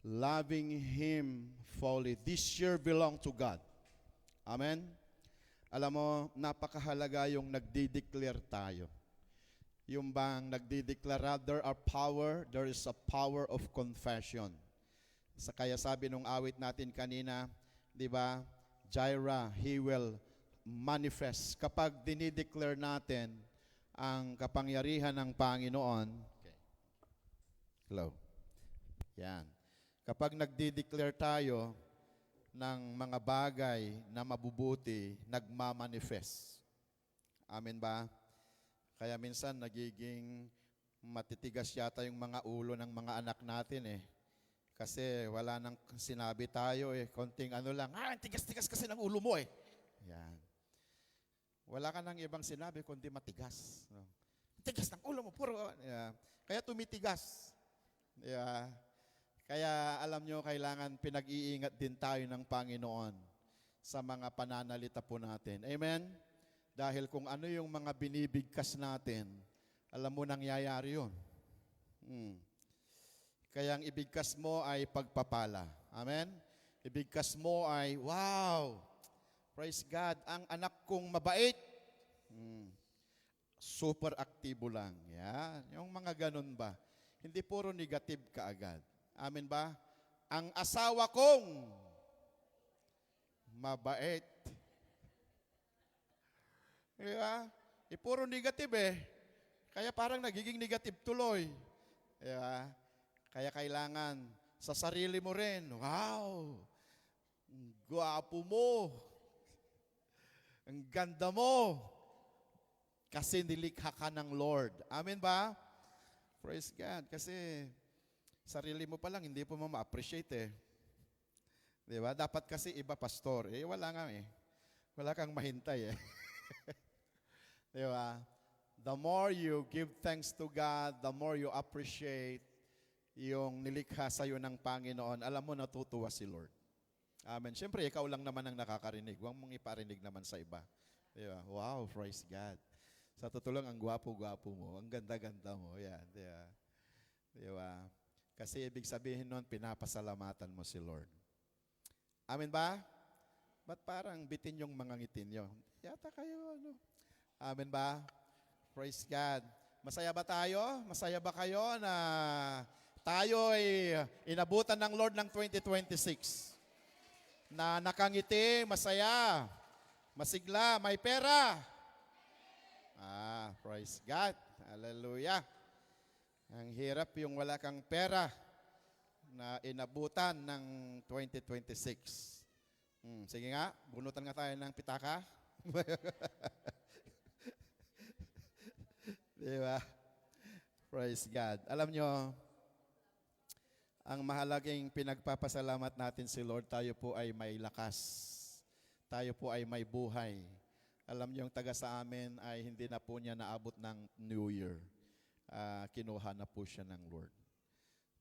loving Him fully. This year belong to God. Amen? Alam mo, napakahalaga yung nagdi-declare tayo. Yung bang nagdi-declare, there is a power of confession. Kaya sabi nung awit natin kanina, di ba, Jireh, He will manifest. Kapag dinideclare natin ang kapangyarihan ng Panginoon, okay. Hello. Yan. Kapag nagdi-declare tayo ng mga bagay na mabubuti, nagmamanifest. Amen ba? Kaya minsan nagiging matitigas yata yung mga ulo ng mga anak natin eh. Kasi wala nang sinabi tayo eh. Konting ano lang, tigas-tigas kasi ng ulo mo eh. Yan. Wala ka nang ibang sinabi kundi matigas. No? Tigas ng ulo mo, puro. Yeah. Kaya tumitigas. Yeah. Kaya alam nyo, kailangan pinag-iingat din tayo ng Panginoon sa mga pananalita po natin. Amen? Dahil kung ano yung mga binibigkas natin, alam mo nangyayari yun. Kaya ang ibigkas mo ay pagpapala. Amen? Ibigkas mo ay, wow! Praise God, ang anak kong mabait. Super aktibo lang. Yan. Yung mga ganun ba? Hindi puro negative kaagad. Amen ba? Ang asawa kong mabait. Diba? Puro negative eh. Kaya parang nagiging negative tuloy. Diba? Kaya kailangan sa sarili mo rin, wow! Ang gwapo mo. Ang ganda mo. Kasi nilikha ka ng Lord. Amen ba? Praise God. Kasi sarili mo pa lang, hindi po mo ma-appreciate eh. Di ba? Dapat kasi iba pastor. Eh, wala nga eh. Wala kang mahintay eh. Di ba? The more you give thanks to God, the more you appreciate yung nilikha sa'yo ng Panginoon, alam mo natutuwa si Lord. Amen. Siyempre, ikaw lang naman ang nakakarinig. Huwag mong iparinig naman sa iba. Di ba? Wow, praise God. Sa totoo lang, ang gwapo-gwapo mo. Ang ganda-ganda mo. Yan. Di ba? Di ba? Kasi ibig sabihin nun, pinapasalamatan mo si Lord. Amen ba? Ba't parang bitin yung mga ngiti nyo? Yata kayo, ano? Amen ba? Praise God. Masaya ba tayo? Masaya ba kayo na tayo ay inabutan ng Lord ng 2026? Na nakangiti, masaya, masigla, may pera. Praise God. Hallelujah. Ang hirap yung wala kang pera na inabutan ng 2026. Sige nga, bunutan nga tayo ng pitaka. Di ba? Praise God. Alam nyo, ang mahalagang pinagpapasalamat natin si Lord, tayo po ay may lakas. Tayo po ay may buhay. Alam nyo, yung taga sa amin ay hindi na po niya naabot ng New Year. Kinuha na po siya ng Lord.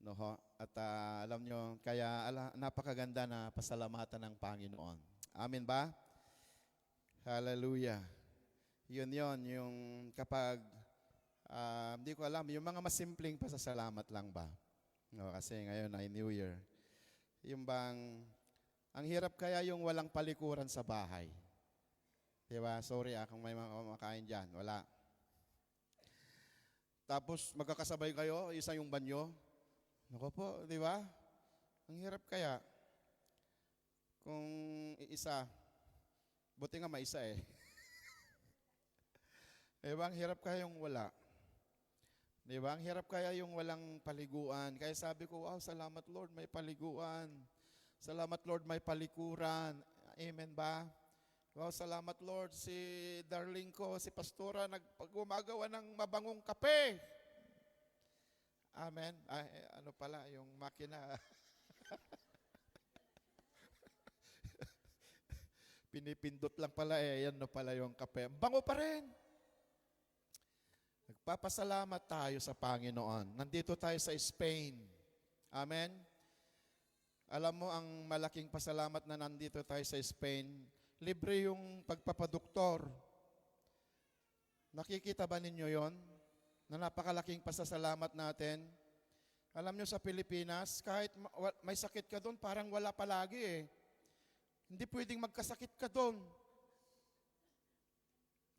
No, ho? At alam nyo, kaya napakaganda na pasalamatan ng Panginoon. Amen ba? Hallelujah. Yun, yung kapag, hindi ko alam, yung mga masimpleng pasasalamat lang ba? No, kasi ngayon ay New Year. Yung bang, ang hirap kaya yung walang palikuran sa bahay. Diba? Sorry kung may mga kumakain dyan. Wala. Tapos magkakasabay kayo, isa yung banyo. Naku po, di ba? Ang hirap kaya. Kung isa, buti nga may isa eh. Di ba? Ang hirap kaya yung wala. Di ba? Ang hirap kaya yung walang paliguan. Kaya sabi ko, wow, salamat Lord, may paliguan. Salamat Lord, may palikuran. Amen ba? Wow, salamat Lord, si darling ko, si Pastora, nagpagumagawa ng mabangong kape. Amen. Ano pala, yung makina. Pinipindot lang pala yan na pala yung kape. Bango pa rin. Nagpapasalamat tayo sa Panginoon. Nandito tayo sa Spain. Amen. Alam mo, ang malaking pasalamat na nandito tayo sa Spain, libre yung pagpapadoktor. Nakikita ba ninyo yon? Na napakalaking pasasalamat natin Alam nyo sa Pilipinas, kahit may sakit ka doon, parang wala palagi eh. Hindi pwedeng magkasakit ka doon.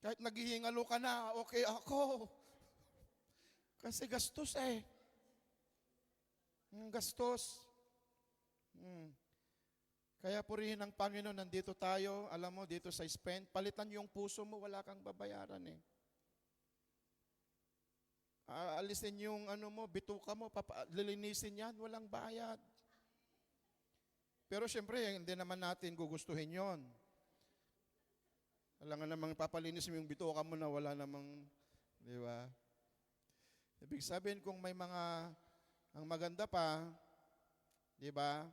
Kahit naghihingalo ka na, okay ako. Kasi gastos eh. Gastos. Kaya purihin ng Panginoon, nandito tayo, alam mo, dito sa Spain, palitan yung puso mo, wala kang babayaran eh. Alisin yung bituka mo, lilinisin yan, walang bayad. Pero syempre, hindi naman natin gugustuhin yon. Wala nga namang papalinis mo yung bituka mo na wala namang, di ba? Ibig sabihin kung may ang maganda pa, di ba?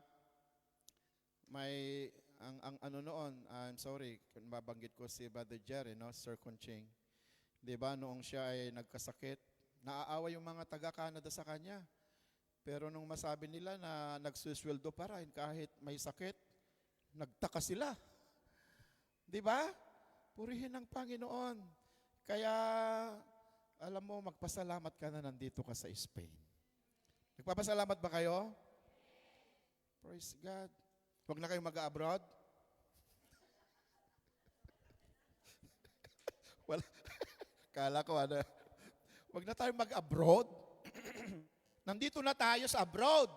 May, I'm sorry, kung mabanggit ko si Brother Jerry, Sir Conching. Di ba, noong siya ay nagkasakit, naaawa yung mga taga-Canada sa kanya. Pero nung masabi nila na nagsusweldo pa rin kahit may sakit, nagtaka sila. Di ba? Purihin ang Panginoon. Kaya, alam mo, magpasalamat ka na nandito ka sa Spain. Nagpapasalamat ba kayo? Praise God. Huwag na kayong mag-abroad. Wala. Kala ko, huwag na tayong mag-abroad. Nandito na tayo sa abroad.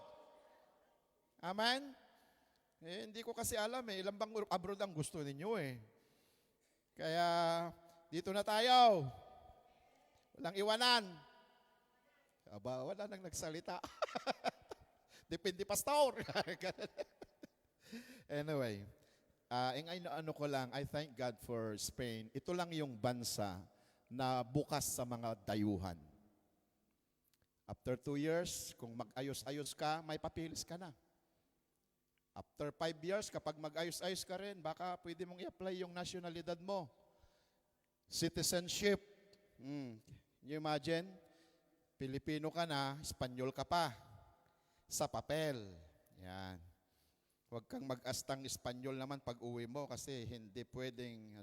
Amen? Hindi ko kasi alam ilang bang abroad ang gusto ninyo eh. Kaya, dito na tayo. Walang iwanan. Aba, wala nang nagsalita. Depende pastor. Anyway, ko lang, I thank God for Spain. Ito lang yung bansa na bukas sa mga dayuhan. After 2 years, kung mag-ayos-ayos ka, may papilis ka na. After 5 years, kapag mag-ayos-ayos ka rin, baka pwede mong i-apply yung nationalidad mo. Citizenship. You imagine? Pilipino ka na, Espanyol ka pa. Sa papel. Yan. Huwag kang mag-astang Espanyol naman pag uwi mo kasi hindi pwedeng,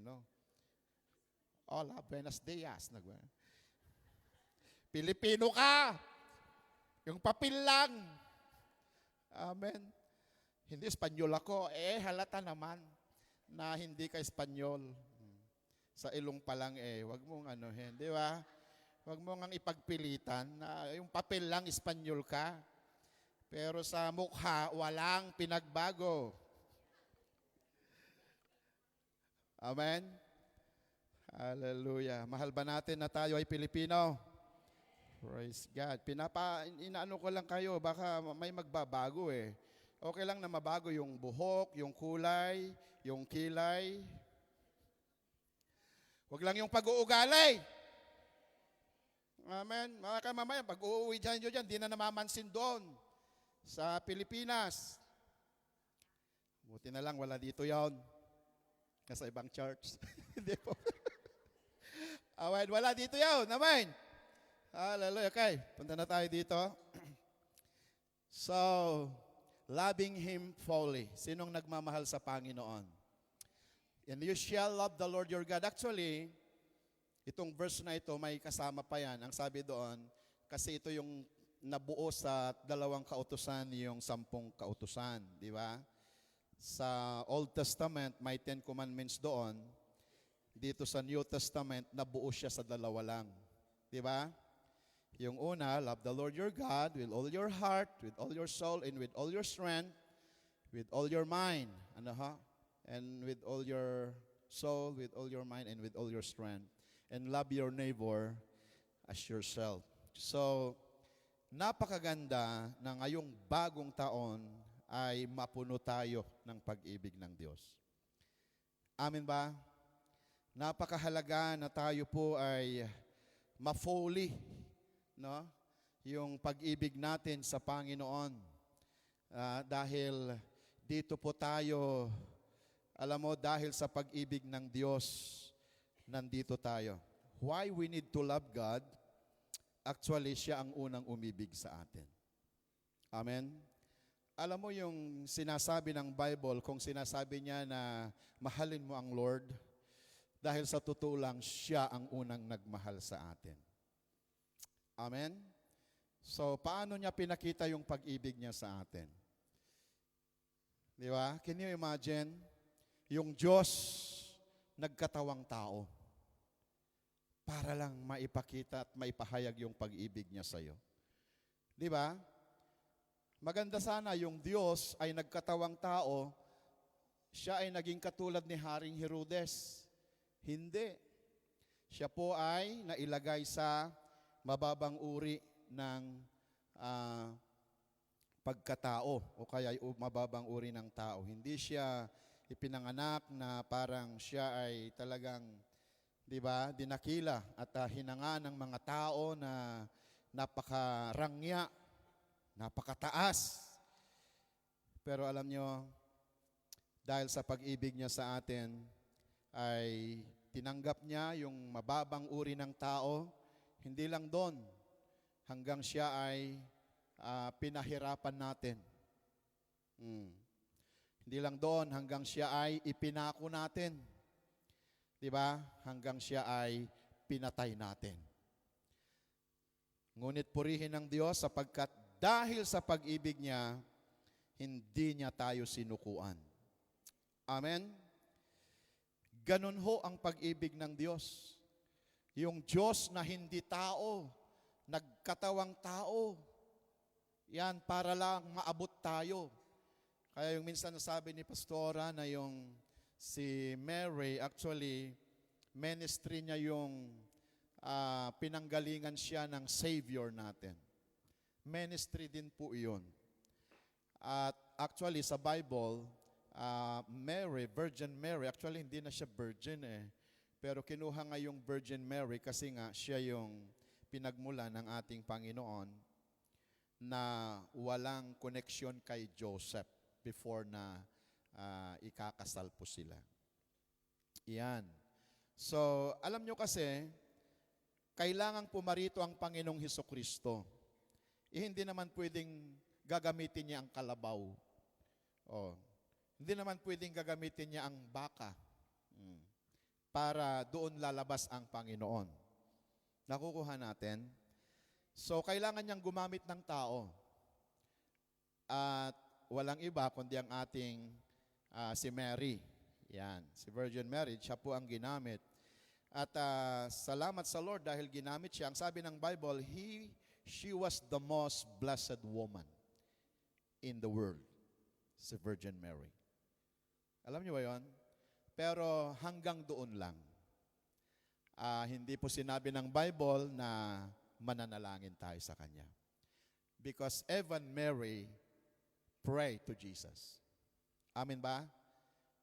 Hola, buenos dias. Pilipino ka. Yung papel lang. Amen. Hindi Espanyol ako. Halata naman na hindi ka Espanyol. Sa ilong pa lang wag mong di ba? Wag mo ngang ipagpilitan na yung papel lang Espanyol ka. Pero sa mukha, walang pinagbago. Amen? Hallelujah. Mahal ba natin na tayo ay Pilipino? Praise God. Inaano ko lang kayo, baka may magbabago Okay lang na mabago yung buhok, yung kulay, yung kilay. Huwag lang yung pag-uugali. Amen. Mga kamamayan, pag uuwi dyan, di na namamansin doon sa Pilipinas. Buti na lang, wala dito yon. Nasa ibang church. Hindi po. Amen, wala dito yon. Amen. Hallelujah. Okay, punta na tayo dito. So, loving Him fully. Sinong nagmamahal sa Panginoon? And you shall love the Lord your God. Actually, itong verse na ito, may kasama pa yan. Ang sabi doon, kasi ito yung nabuo sa 2 kautusan, yung 10 kautusan. Di ba? Sa Old Testament, may 10 commandments doon. Dito sa New Testament, nabuo siya sa 2 lang. Di ba? Yung una, love the Lord your God with all your heart, with all your soul, and with all your strength, with all your mind. And with all your soul, with all your mind, and with all your strength. And love your neighbor as yourself. So, napakaganda na ngayong bagong taon ay mapuno tayo ng pag-ibig ng Diyos. Amen ba? Napakahalaga na tayo po ay ma-fully, yung pag-ibig natin sa Panginoon. Dahil dito po tayo, alam mo, dahil sa pag-ibig ng Diyos, nandito tayo. Why we need to love God? Actually, siya ang unang umibig sa atin. Amen? Alam mo yung sinasabi ng Bible, kung sinasabi niya na mahalin mo ang Lord, dahil sa totoo lang, siya ang unang nagmahal sa atin. Amen? So, paano niya pinakita yung pag-ibig niya sa atin? Di ba? Can you imagine? Yung Diyos nagkatawang tao para lang maipakita at maipahayag yung pag-ibig niya sa iyo. Di ba? Maganda sana yung Diyos ay nagkatawang tao, siya ay naging katulad ni Haring Herodes. Hindi. Siya po ay nailagay sa mababang uri ng pagkatao o kaya mababang uri ng tao. Hindi siya ipinanganak na parang siya ay talagang, di ba, dinakila at hinanga ng mga tao na napakarangya, napakataas. Pero alam nyo, dahil sa pag-ibig niya sa atin, ay tinanggap niya yung mababang uri ng tao, hindi lang doon, hanggang siya ay pinahirapan natin. Hindi lang doon, hanggang siya ay ipinako natin. Di ba? Hanggang siya ay pinatay natin. Ngunit purihin ng Diyos sapagkat dahil sa pag-ibig niya, hindi niya tayo sinukuan. Amen? Ganun ho ang pag-ibig ng Diyos. Yung Diyos na hindi tao, nagkatawang tao. Yan, para lang maabot tayo. Kaya yung minsan nasabi ni Pastora na yung si Mary, actually, ministry niya yung pinanggalingan siya ng Savior natin. Ministry din po iyon. At actually, sa Bible, Mary, Virgin Mary, actually hindi na siya virgin pero kinuha nga yung Virgin Mary kasi nga siya yung pinagmula ng ating Panginoon na walang connection kay Joseph before na ikakasal po sila. Yan. So, alam nyo kasi, kailangang pumarito ang Panginoong Hesukristo. Hindi naman pwedeng gagamitin niya ang kalabaw. Hindi naman pwedeng gagamitin niya ang baka para doon lalabas ang Panginoon. Nakukuha natin? So, kailangan niyang gumamit ng tao. At walang iba kundi ang ating si Mary. Yan, si Virgin Mary, siya po ang ginamit. At salamat sa Lord dahil ginamit siya. Ang sabi ng Bible, she was the most blessed woman in the world. Si Virgin Mary. Alam niyo ba yun? Pero hanggang doon lang. Hindi po sinabi ng Bible na mananalangin tayo sa Kanya. Because even Mary prayed to Jesus. Amen ba?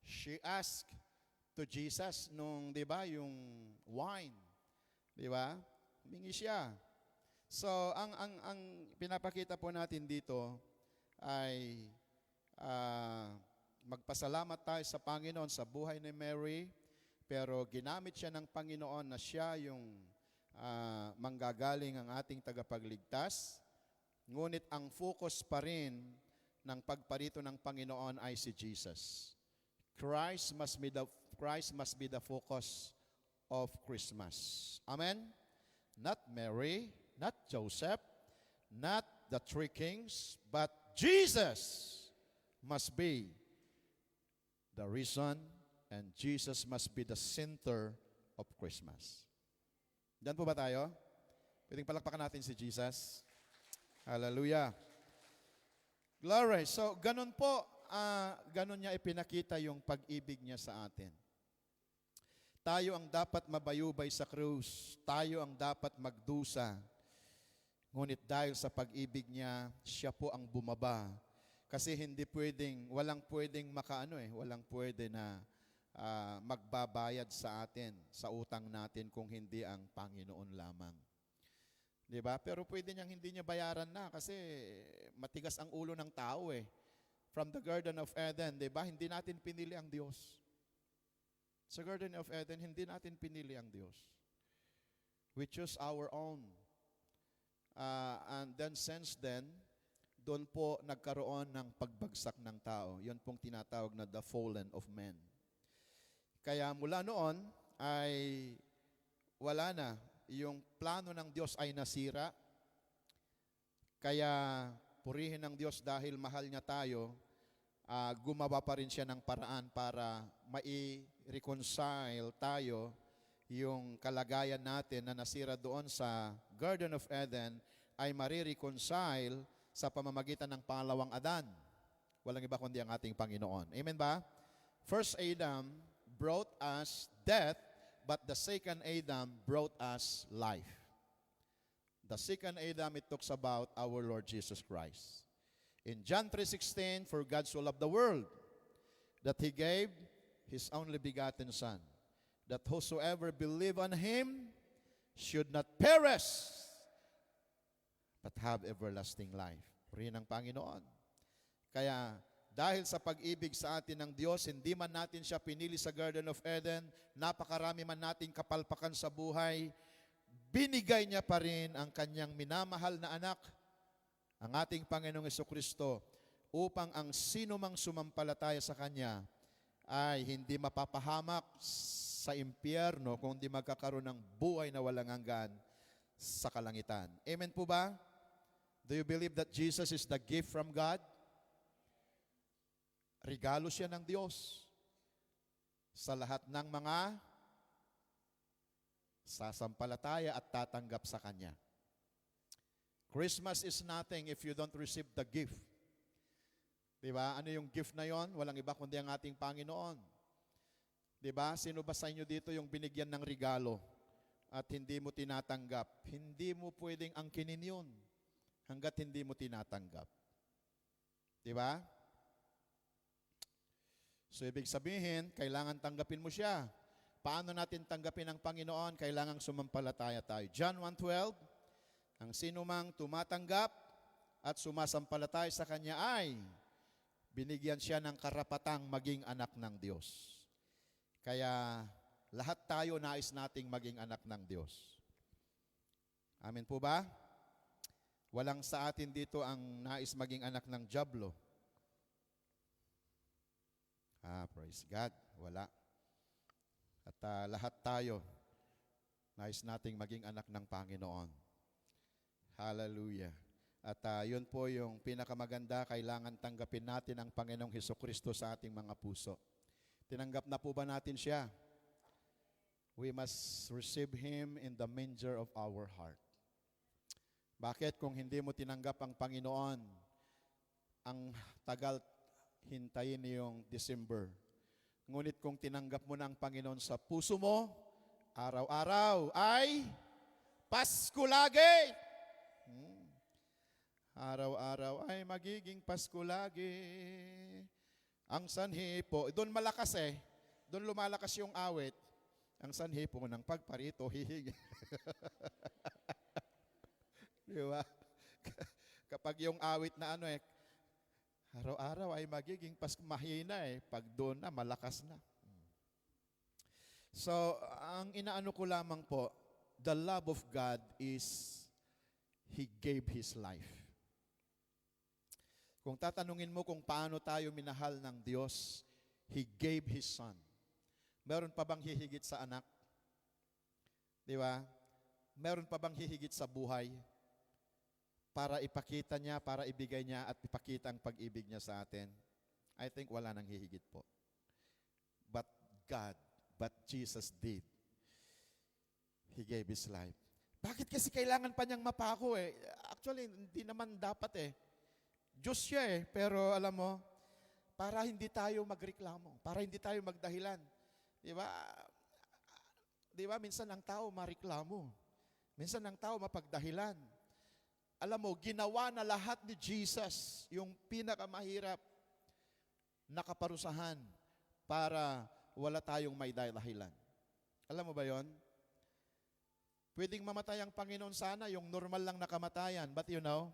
She asked to Jesus nung, di ba, yung wine. Di ba? Humingi siya. So, ang pinapakita po natin dito ay magpasalamat tayo sa Panginoon sa buhay ni Mary, pero ginamit siya ng Panginoon na siya yung manggagaling ang ating tagapagligtas. Ngunit ang focus pa rin ng pagparito ng Panginoon ay si Jesus. Christ must be the focus of Christmas. Amen? Not Mary, not Joseph, not the three kings, but Jesus must be the reason, and Jesus must be the center of Christmas. Diyan po ba tayo? Pwedeng palakpakan natin si Jesus. Hallelujah. Glory. So, ganun po, ganun niya ipinakita yung pag-ibig niya sa atin. Tayo ang dapat mabayubay sa krus. Tayo ang dapat magdusa. Ngunit dahil sa pag-ibig niya, siya po ang bumaba. Kasi walang pwedeng walang pwede na magbabayad sa atin, sa utang natin kung hindi ang Panginoon lamang. Diba? Pero pwede niyang hindi niya bayaran na kasi matigas ang ulo ng tao From the Garden of Eden, diba? Hindi natin pinili ang Diyos. Sa Garden of Eden, hindi natin pinili ang Diyos. We choose our own. And then since then, doon po nagkaroon ng pagbagsak ng tao. Yun pong tinatawag na the fallen of man. Kaya mula noon ay wala na. Yung plano ng Diyos ay nasira. Kaya purihin ng Diyos dahil mahal niya tayo, gumawa pa rin siya ng paraan para mai-reconcile tayo yung kalagayan natin na nasira doon sa Garden of Eden ay marireconcile sa pamamagitan ng pangalawang Adan. Walang iba kundi ang ating Panginoon. Amen ba? First Adam brought us death, but the second Adam brought us life. The second Adam, it talks about our Lord Jesus Christ. In John 3:16, for God so loved the world, that He gave His only begotten Son, that whosoever believe on Him should not perish, but have everlasting life. Purihin ang Panginoon. Kaya, dahil sa pag-ibig sa atin ng Diyos, hindi man natin siya pinili sa Garden of Eden, napakarami man nating kapalpakan sa buhay, binigay niya pa rin ang kanyang minamahal na anak, ang ating Panginoong Jesucristo, upang ang sino mang sumampalataya sa Kanya ay hindi mapapahamak sa impyerno, kundi magkakaroon ng buhay na walang hanggan sa kalangitan. Amen po ba? Do you believe that Jesus is the gift from God? Regalo siya ng Diyos sa lahat ng mga sasampalataya at tatanggap sa Kanya. Christmas is nothing if you don't receive the gift. Diba? Ano yung gift na yon? Walang iba kundi ang ating Panginoon. Diba? Sino ba sa inyo dito yung binigyan ng regalo at hindi mo tinatanggap? Hindi mo pwedeng angkinin yun hanggat hindi mo tinatanggap. Diba? So, ibig sabihin, kailangan tanggapin mo siya. Paano natin tanggapin ang Panginoon? Kailangang sumampalataya tayo. John 1:12, ang sino mang tumatanggap at sumasampalataya sa Kanya ay binigyan siya ng karapatang maging anak ng Diyos. Kaya lahat tayo nais nating maging anak ng Diyos. Amen po ba? Walang sa atin dito ang nais maging anak ng dyablo. Praise God. Wala. At lahat tayo nais nating maging anak ng Panginoon. Hallelujah. At yun po yung pinakamaganda, kailangan tanggapin natin ang Panginoong Hesukristo sa ating mga puso. Tinanggap na po ba natin siya? We must receive Him in the manger of our heart. Bakit? Kung hindi mo tinanggap ang Panginoon, ang tagal hintayin yung December. Ngunit kung tinanggap mo na ang Panginoon sa puso mo, araw-araw ay Pasko lagi. Araw-araw ay magiging Pasko lagi. Ang sanhi po, doon malakas doon lumalakas yung awit. Ang sanhi po ng pagparito, hihig. Di ba? Kapag yung awit na araw-araw ay magiging mahina pag doon na, malakas na. So, ang inaano ko lamang po, the love of God is He gave His life. Kung tatanungin mo kung paano tayo minahal ng Diyos, He gave His Son. Meron pa bang hihigit sa anak? Di ba? Meron pa bang hihigit sa buhay? Para ipakita niya, para ibigay niya at ipakita ang pag-ibig niya sa atin? I think wala nang hihigit po. But God, but Jesus did. He gave His life. Bakit kasi kailangan pa niyang mapako Actually, hindi naman dapat Diyos siya pero alam mo, para hindi tayo magreklamo, para hindi tayo magdahilan. Di ba? Di ba, minsan ang tao mareklamo. Minsan ang tao mapagdahilan. Alam mo, ginawa na lahat ni Jesus yung pinakamahirap na kaparusahan para wala tayong may dahilan. Alam mo ba yon? Pwedeng mamatay ang Panginoon sana, yung normal lang na kamatayan. But you know,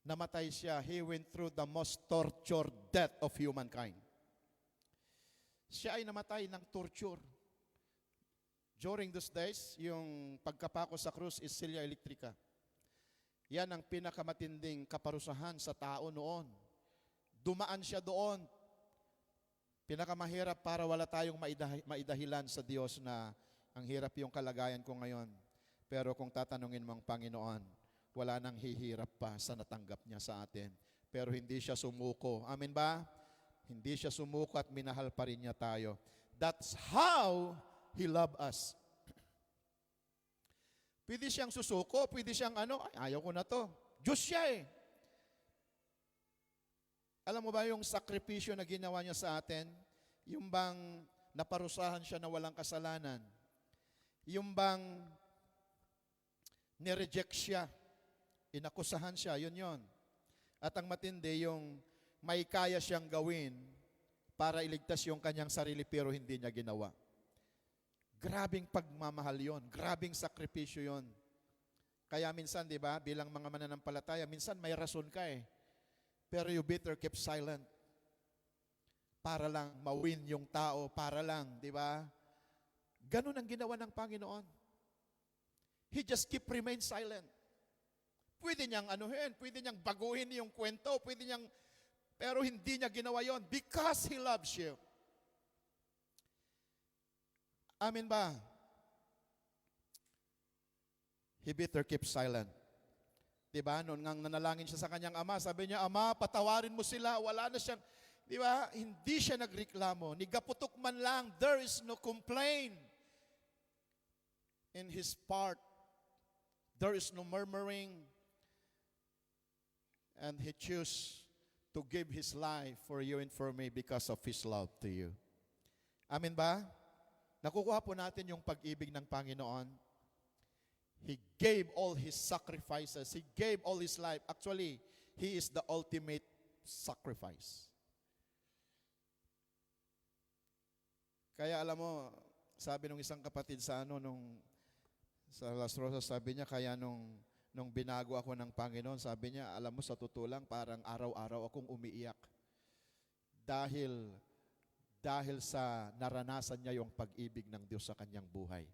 namatay siya. He went through the most tortured death of humankind. Siya ay namatay ng torture. During those days, yung pagkapako sa krus is silya elektrika. Yan ang pinakamatinding kaparusahan sa tao noon. Dumaan siya doon. Pinakamahirap para wala tayong maidahilan sa Diyos na ang hirap yung kalagayan ko ngayon. Pero kung tatanungin mo ang Panginoon, wala nang hihirap pa sa natanggap niya sa atin. Pero hindi siya sumuko. Amen ba? Hindi siya sumuko at minahal pa rin niya tayo. That's how He loved us. Pwede siyang susuko, pwede siyang ayaw ko na to. Diyos siya eh. Alam mo ba yung sakripisyo na ginawa niya sa atin? Yung bang naparusahan siya na walang kasalanan? Yung bang nireject siya? Inakusahan siya, yun. At ang matindi, yung may kaya siyang gawin para iligtas yung kanyang sarili pero hindi niya ginawa. Grabing pagmamahal yon, grabing sakripisyo yon. Kaya minsan, di ba, bilang mga mananampalataya, minsan may rason ka eh. Pero you better keep silent. Para lang mawin yung tao, para lang, di ba? Ganun ang ginawa ng Panginoon. He just remain silent. Pwede niyang pwede niyang baguhin yung kwento, pero hindi niya ginawa yon because He loves you. Amen ba? He better keep silent. Diba? Noon ngang nanalangin siya sa kanyang ama, sabi niya, Ama, patawarin mo sila. Wala na siyang, diba? Hindi siya nagreklamo. Nigaputok man lang, there is no complaint in his part. There is no murmuring. And he chose to give his life for you and for me because of his love to you. Amen ba? Nakukuha po natin yung pag-ibig ng Panginoon. He gave all His sacrifices. He gave all His life. Actually, He is the ultimate sacrifice. Kaya alam mo, sabi nung isang kapatid sa sa Las Rosas, sabi niya, kaya nung binago ako ng Panginoon, sabi niya, alam mo, sa totoo lang, parang araw-araw akong umiiyak. Dahil sa naranasan niya yung pag-ibig ng Diyos sa kanyang buhay.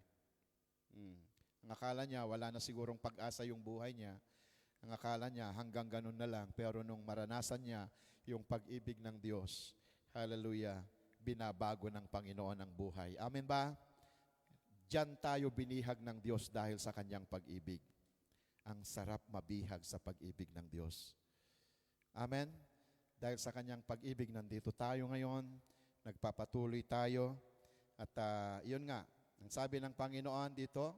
Ang akala niya, wala na sigurong pag-asa yung buhay niya. Ang akala niya, hanggang ganun na lang. Pero nung maranasan niya yung pag-ibig ng Diyos, hallelujah, binabago ng Panginoon ang buhay. Amen ba? Diyan tayo binihag ng Diyos dahil sa kanyang pag-ibig. Ang sarap mabihag sa pag-ibig ng Diyos. Amen? Dahil sa kanyang pag-ibig, nandito tayo ngayon, nagpapatuloy tayo. At yun nga, ang sabi ng Panginoon dito,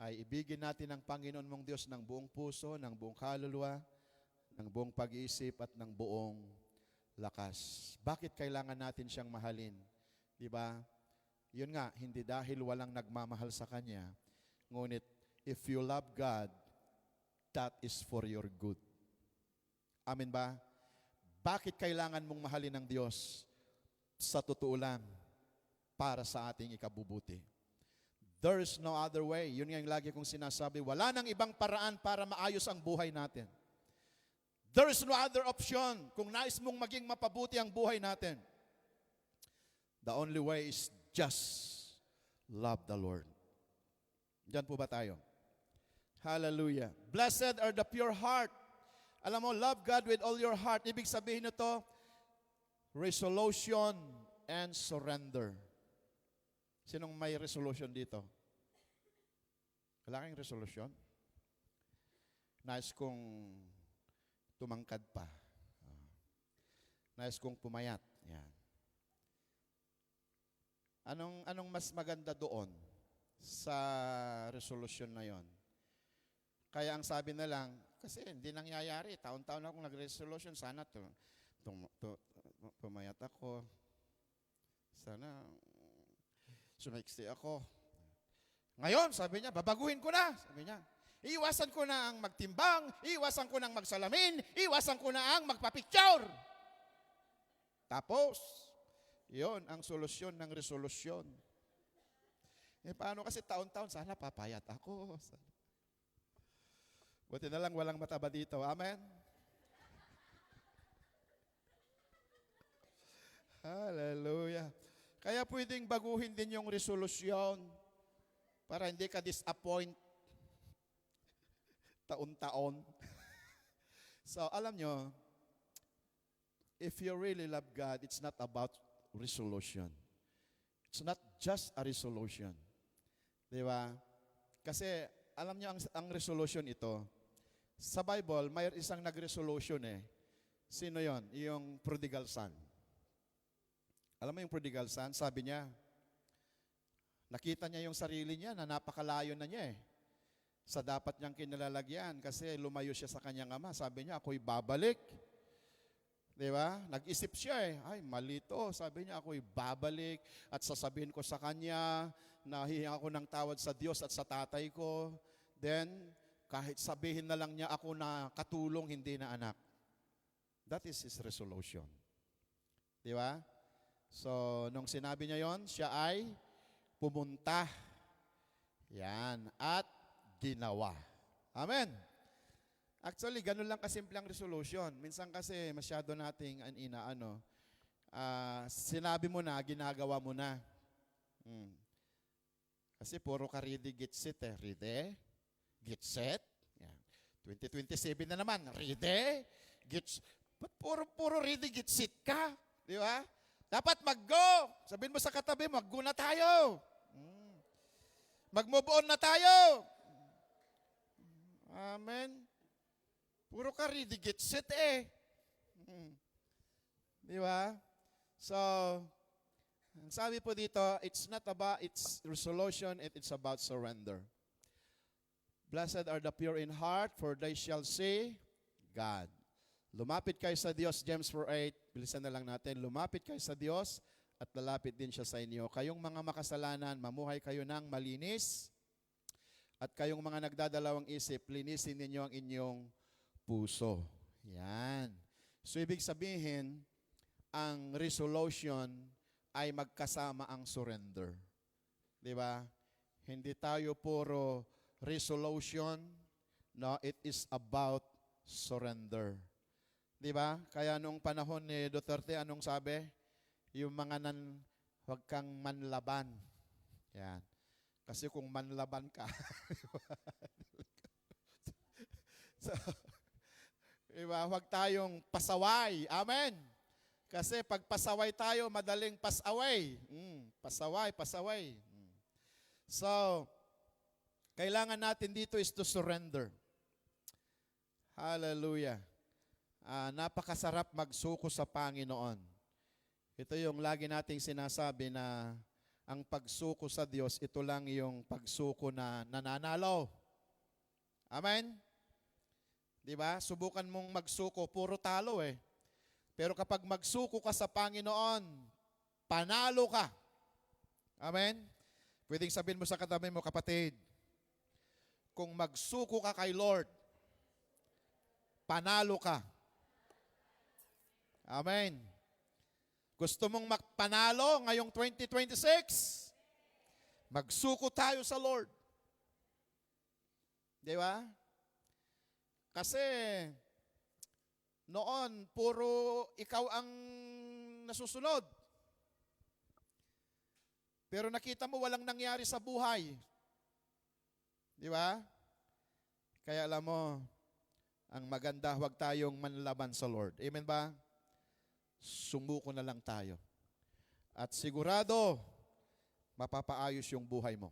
ay ibigin natin ang Panginoon mong Diyos ng buong puso, ng buong kaluluwa, ng buong pag-iisip at ng buong lakas. Bakit kailangan natin siyang mahalin? Diba? Yun nga, hindi dahil walang nagmamahal sa Kanya, ngunit if you love God, that is for your good. Amen ba? Bakit kailangan mong mahalin ng Diyos? Sa totoo lang, para sa ating ikabubuti. There is no other way. Yun nga yung lagi kong sinasabi. Wala nang ibang paraan para maayos ang buhay natin. There is no other option kung nais mong maging mapabuti ang buhay natin. The only way is just love the Lord. Diyan po ba tayo? Hallelujah. Blessed are the pure heart. Alam mo, love God with all your heart. Ibig sabihin nito, resolution and surrender. Sinong may resolution dito? Wala kang resolution? Nais kong tumangkad pa. Nais kong pumayat. Yan. Anong mas maganda doon sa resolution na yon? Kaya ang sabi na lang, kasi hindi nangyayari. Taon-taon akong nag-resolution. Sana pumayat ako. Sana sumaiksi ako. Ngayon, sabi niya, babaguhin ko na. Sabi niya, iwasan ko na ang magtimbang, iwasan ko na ang magsalamin, iwasan ko na ang magpapicture. Tapos, yon ang solusyon ng resolusyon. Paano kasi taon-taon, sana papayat ako. Buti na lang walang mataba dito. Amen? Hallelujah. Kaya pwedeng baguhin din yung resolusyon para hindi ka disappoint taon-taon. So, alam nyo, if you really love God, it's not about resolution. It's not just a resolution. Di ba? Kasi, alam nyo, ang resolution ito, Sa Bible, may isang nag-resolution eh. Sino yon? Yung prodigal son. Alam mo yung prodigal son? Sabi niya, nakita niya yung sarili niya na napakalayo na niya eh. Sa dapat niyang kinalalagyan kasi lumayo siya sa kanyang ama. Sabi niya, ako'y babalik. Di ba? Nag-isip siya eh. Ay, mali to. Sabi niya, ako'y babalik at sasabihin ko sa kanya na hihinga ako ng tawad sa Diyos at sa tatay ko. Then, kahit sabihin na lang niya ako na katulong, hindi na anak. That is his resolution. Di ba? So, nung sinabi niya yon, siya ay pumunta. Yan. At ginawa. Amen. Actually, ganun lang kasimple ang resolution. Minsan kasi masyado nating sinabi mo na, ginagawa mo na. Kasi puro ka ready, get set eh. Ready, get set. Yan. 2027 na naman. Ready, get set. Ba't puro ready, get set ka? Di ba? Dapat mag-go. Sabihin mo sa katabi, mag-go na tayo. Mag-move on na tayo. Amen. Puro ka ready, get set eh. Di ba? So, sabi po dito, it's not about its resolution, it's about surrender. Blessed are the pure in heart, for they shall see God. Lumapit kayo sa Diyos, James 4:8. Bilisan na lang natin. Lumapit kayo sa Diyos at lalapit din siya sa inyo. Kayong mga makasalanan, mamuhay kayo ng malinis. At kayong mga nagdadalawang isip, linisin ninyo ang inyong puso. Yan. So, ibig sabihin, ang resolution ay magkasama ang surrender. Di ba? Hindi tayo puro resolution. No, it is about surrender. Di ba? Kaya nung panahon ni Duterte, anong sabi? Yung mga huwag kang manlaban. Yan. Kasi kung manlaban ka, so, diba, huwag tayong pasaway. Amen. Kasi pag pasaway tayo, madaling pasaway. Pasaway. So, kailangan natin dito is to surrender. Hallelujah. Napakasarap magsuko sa Panginoon. Ito yung lagi nating sinasabi na ang pagsuko sa Diyos, ito lang yung pagsuko na nananalo. Amen? Diba? Subukan mong magsuko, puro talo eh. Pero kapag magsuko ka sa Panginoon, panalo ka. Amen? Pwedeng sabihin mo sa katabi mo, kapatid, kung magsuko ka kay Lord, panalo ka. Amen. Gusto mong magpanalo ngayong 2026? Magsuko tayo sa Lord. Di ba? Kasi noon, puro ikaw ang nasusunod. Pero nakita mo walang nangyari sa buhay. Di ba? Kaya alam mo, ang maganda, huwag tayong manlaban sa Lord. Amen ba? Sumuko na lang tayo. At sigurado, mapapaayos yung buhay mo.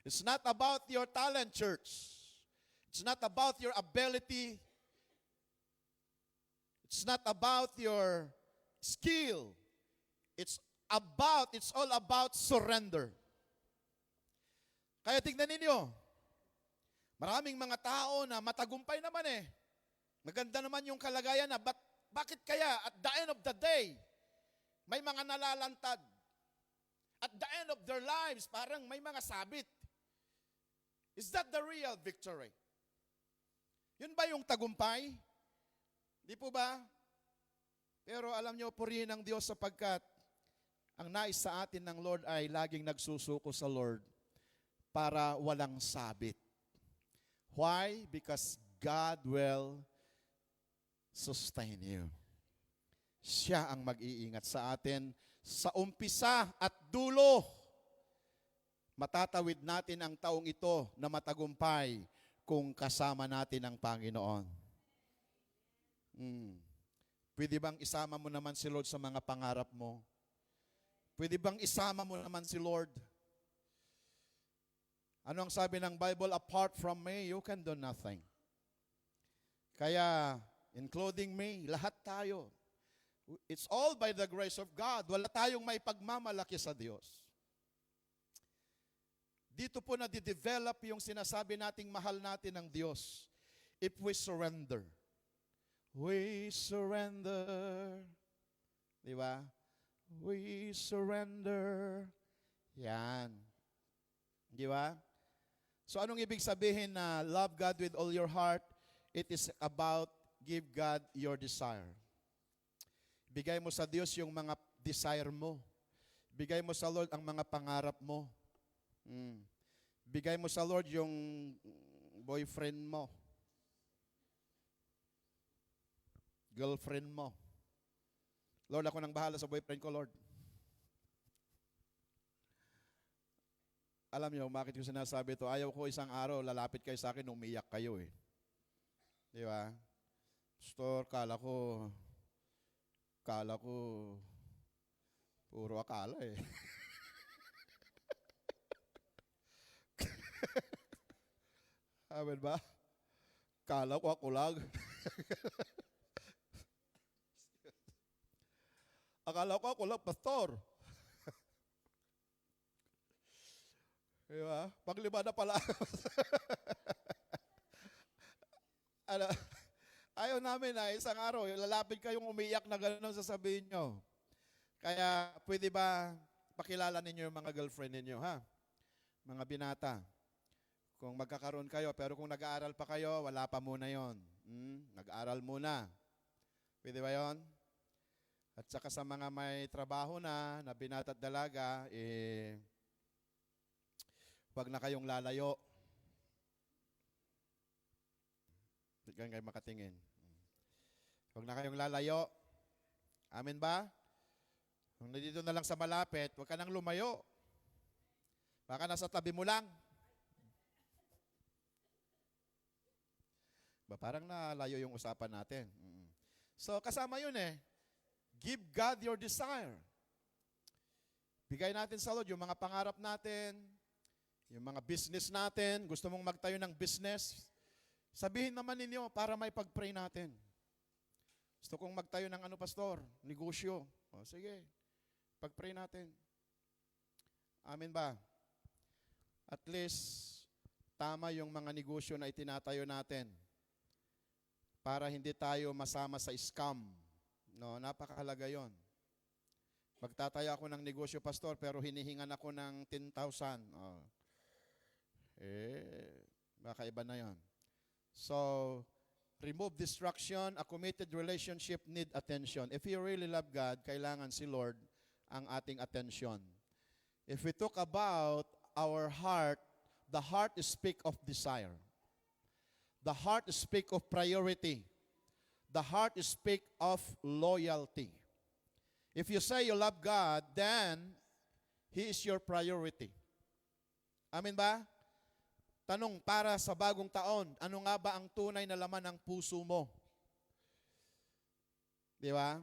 It's not about your talent, church. It's not about your ability. It's not about your skill. It's all about surrender. Kaya tignan ninyo, maraming mga tao na matagumpay naman eh. Maganda naman yung kalagayan na, bakit kaya at the end of the day, may mga nalalantad? At the end of their lives, parang may mga sabit. Is that the real victory? Yun ba yung tagumpay? Di po ba? Pero alam nyo, purihin ang Diyos sapagkat ang nais sa atin ng Lord ay laging nagsusuko sa Lord para walang sabit. Why? Because God will sustain you. Siya ang mag-iingat sa atin sa umpisa at dulo. Matatawid natin ang taong ito na matagumpay kung kasama natin ang Panginoon. Pwede bang isama mo naman si Lord sa mga pangarap mo? Pwede bang isama mo naman si Lord? Ano ang sabi ng Bible? Apart from me, you can do nothing. Kaya, including me, lahat tayo. It's all by the grace of God. Wala tayong may pagmamalaki sa Diyos. Dito po na di-develop yung sinasabi nating mahal natin ng Diyos. If we surrender. We surrender. Di ba? We surrender. Yan. Di ba? So anong ibig sabihin na love God with all your heart? It is about give God your desire. Bigay mo sa Diyos yung mga desire mo. Bigay mo sa Lord ang mga pangarap mo. Bigay mo sa Lord yung boyfriend mo. Girlfriend mo. Lord, ako nang bahala sa boyfriend ko, Lord. Alam niyo, bakit ko sinasabi ito? Ayaw ko isang araw, lalapit kayo sa akin, umiyak kayo eh. Di ba? Pastor, kala ko, puro akala eh. Amen ba? Kala ko ako lang. Akala ko ako lang, pastor. Diba? Paglima na pala. Ano, ayaw namin na isang araw, lalapit kayong umiyak na gano'n sasabihin nyo. Kaya pwede ba pakilala ninyo yung mga girlfriend ninyo, ha? Mga binata. Kung magkakaroon kayo, pero kung nag-aaral pa kayo, wala pa muna yon. Nag-aaral muna. Pwede ba yon? At saka sa mga may trabaho na binata at dalaga, huwag na kayong lalayo. Huwag kayo makatingin. Huwag na kayong lalayo. Amen ba? Kung nandito na lang sa malapit, huwag ka nang lumayo. Baka nasa tabi mo lang. Parang nalayo yung usapan natin. So, kasama yun eh. Give God your desire. Bigay natin sa Lord yung mga pangarap natin, yung mga business natin. Gusto mong magtayo ng business? Sabihin naman ninyo para may pag-pray natin. Gusto kong magtayo ng pastor? Negosyo. O, sige. Pag-pray natin. Amen ba? At least, tama yung mga negosyo na itinatayo natin para hindi tayo masama sa scam. No, napakahalaga yon. Magtatayo ako ng negosyo, pastor, pero hinihingan ako ng 10,000. Baka iba na yon. So, remove distraction. A committed relationship need attention. If you really love God, kailangan si Lord ang ating attention. If we talk about our heart, the heart speak of desire. The heart speak of priority. The heart speak of loyalty. If you say you love God, then He is your priority. Amen ba? Tanong, para sa bagong taon, ano nga ba ang tunay na laman ng puso mo? Di ba?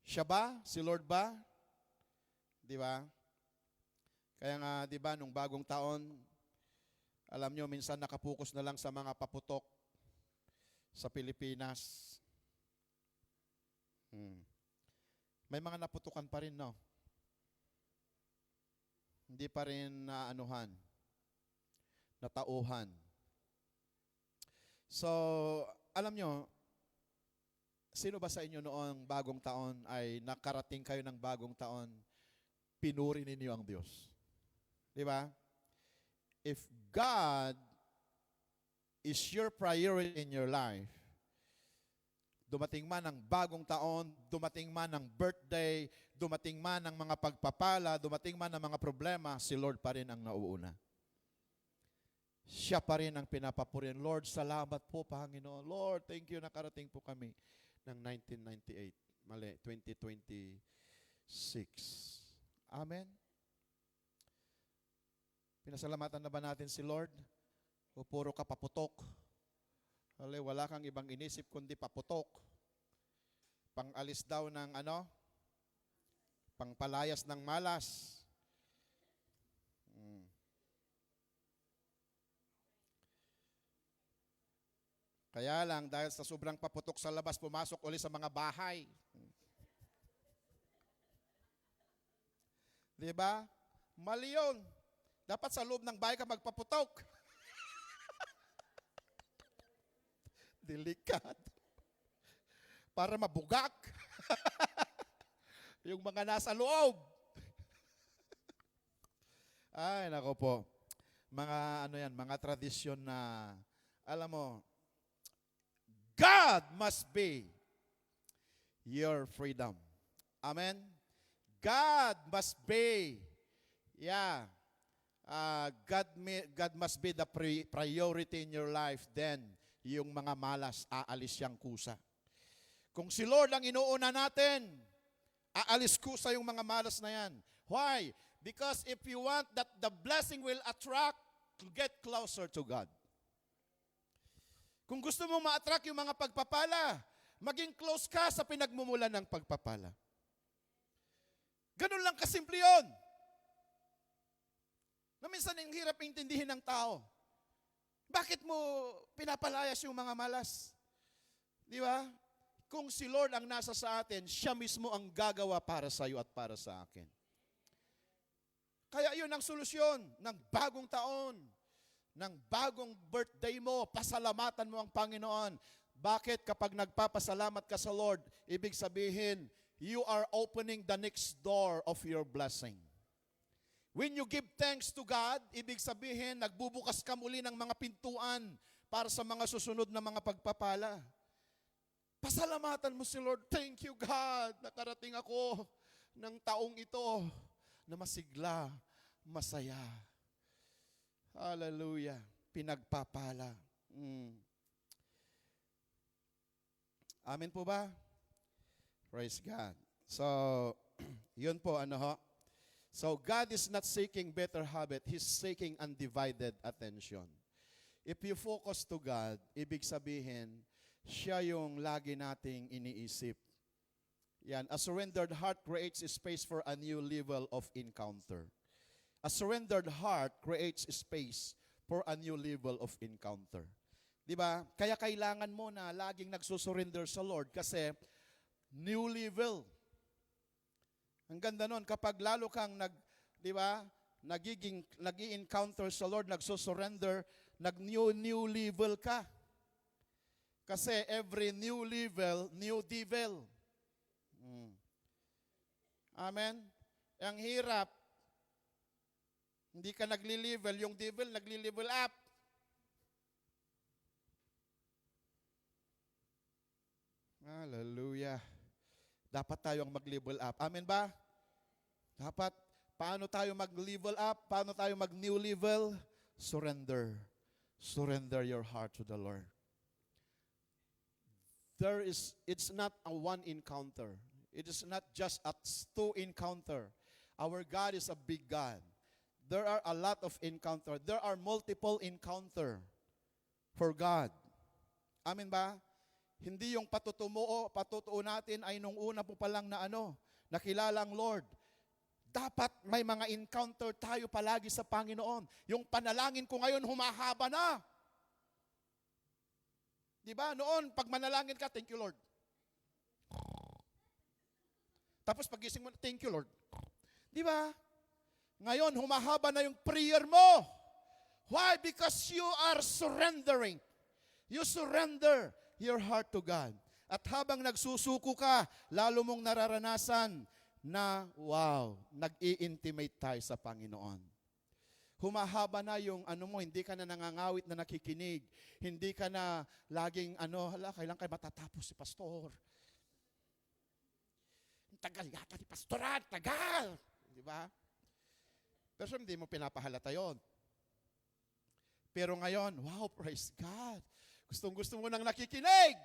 Siya ba? Si Lord ba? Di ba? Kaya nga, di ba, nung bagong taon, alam nyo, minsan nakapokus na lang sa mga paputok sa Pilipinas. May mga naputukan pa rin, no? Hindi pa rin naanuhan, natauhan. So, alam nyo, sino ba sa inyo noong bagong taon ay nakarating kayo ng bagong taon, pinuri ninyo ang Diyos? Di ba? If God is your priority in your life, dumating man ang bagong taon, dumating man ang birthday, dumating man ang mga pagpapala, dumating man ang mga problema, si Lord pa rin ang nauuna. Siya pa rin ang pinapapurihan. Lord, salamat po, Panginoon. Lord, thank you, nakarating po kami ng 1998. Mali, 2026. Amen? Pinasalamatan na ba natin si Lord? O puro ka paputok? Wala kang ibang inisip kundi paputok. Pang-alis daw ng pangpalayas ng malas. Kaya lang, dahil sa sobrang paputok sa labas, pumasok uli sa mga bahay. Di ba? Mali yun. Dapat sa loob ng bahay ka magpaputok. Delikado. Para mabugak. Yung mga nasa loob. Ay, nako po. Mga ano yan, mga tradisyon na, alam mo, God must be your freedom. Amen? God must be, God must be the priority in your life. Then, yung mga malas, aalis yang kusa. Kung si Lord ang inuuna natin, aalis kusa yung mga malas na yan. Why? Because if you want that the blessing will attract, get closer to God. Kung gusto mong ma-attract yung mga pagpapala, maging close ka sa pinagmumulan ng pagpapala. Ganun lang kasimple yun. Na minsan ang hirap intindihin ng tao. Bakit mo pinapalayas yung mga malas? Di ba? Kung si Lord ang nasa sa atin, siya mismo ang gagawa para sa iyo at para sa akin. Kaya yun ang solusyon ng bagong taon, ng bagong birthday mo, pasalamatan mo ang Panginoon. Bakit kapag nagpapasalamat ka sa Lord, ibig sabihin, you are opening the next door of your blessing. When you give thanks to God, ibig sabihin, nagbubukas ka muli ng mga pintuan para sa mga susunod na mga pagpapala. Pasalamatan mo si Lord. Thank you, God. Nakarating ako ng taong ito na masigla, masaya. Hallelujah. Pinagpapala. Amen po ba? Praise God. So, yun po, ano ho? So, God is not seeking better habit. He's seeking undivided attention. If you focus to God, ibig sabihin, siya yung lagi nating iniisip. Yan. A surrendered heart creates a space for a new level of encounter. A surrendered heart creates a space for a new level of encounter. Diba? Kaya kailangan mo na laging nagsusurrender sa Lord kasi new level. Ang ganda nun, kapag lalo kang nag-i-encounter sa Lord, nagsusurrender, nag-new level ka. Kasi every new level, new devil. Amen? Ang hirap, hindi ka nagli-level, yung devil nagli-level up. Hallelujah. Dapat tayo ang mag-level up. Amen ba? Dapat. Paano tayo mag-level up? Paano tayo mag-new level? Surrender. Surrender your heart to the Lord. It's not a one encounter. It is not just a two encounter. Our God is a big God. There are a lot of encounter. There are multiple encounter for God. Amen ba? Hindi yung patutuo natin ay nung una po pa lang na nakilala ang Lord. Dapat may mga encounter tayo palagi sa Panginoon. Yung panalangin ko ngayon humahaba na. Diba? Noon, pag manalangin ka, thank you Lord. Tapos pagising mo, thank you Lord. Diba? Ngayon, humahaba na yung prayer mo. Why? Because you are surrendering. You surrender your heart to God. At habang nagsusuko ka, lalo mong nararanasan na, wow, nag-i-intimate tayo sa Panginoon. Humahaba na yung hindi ka na nangangawit na nakikinig. Hindi ka na laging, kailan kayo matatapos si pastor? Tagal yata ni pastoran, tagal. Di ba? Pero hindi mo pinapahalata yun. Pero ngayon, wow, praise God. Gustong-gusto mo nang nakikinig.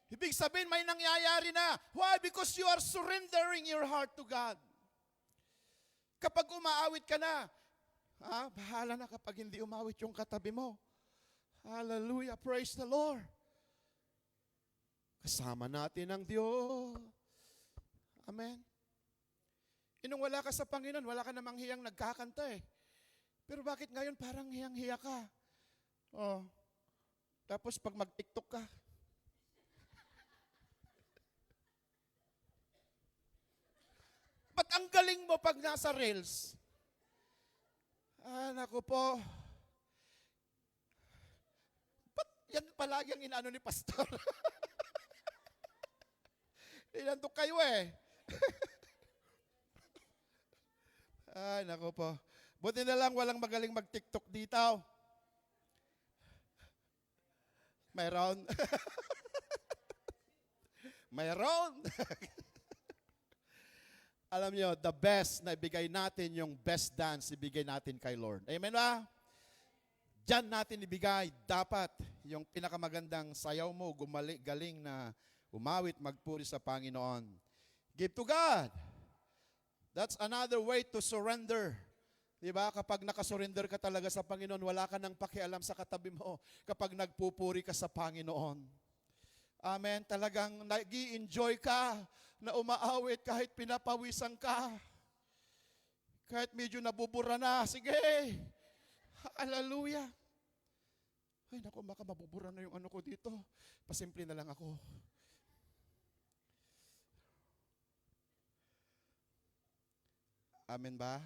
Ibig sabihin, may nangyayari na. Why? Because you are surrendering your heart to God. Kapag umaawit ka na, bahala na kapag hindi umawit yung katabi mo. Hallelujah, praise the Lord. Kasama natin ang Diyos. Amen. Nung wala ka sa Panginoon, wala ka namang hiyang nagkakanta eh. Pero bakit ngayon parang hiyang-hiya ka? Tapos pag mag-TikTok ka, ba't ang galing mo pag nasa Reels? Naku po. Ba't yan palagi ang inaano ni Pastor? Inantok kayo eh. Naku po. Buti na lang walang magaling mag-TikTok dito. Mayroon. Mayroon. Alam nyo, the best na ibigay natin, yung best dance, ibigay natin kay Lord. Amen ba? Diyan natin ibigay, dapat, yung pinakamagandang sayaw mo, galing na umawit, magpuri sa Panginoon. Give to God. That's another way to surrender. Diba? Kapag nakasurrender ka talaga sa Panginoon, wala ka nang pakialam sa katabi mo kapag nagpupuri ka sa Panginoon. Amen. Talagang nag-i-enjoy ka na umaawit kahit pinapawisan ka. Kahit medyo nabubura na. Sige. Hallelujah. Ay, naku, baka mabubura na yung ano ko dito. Pasimple na lang ako. Amen ba?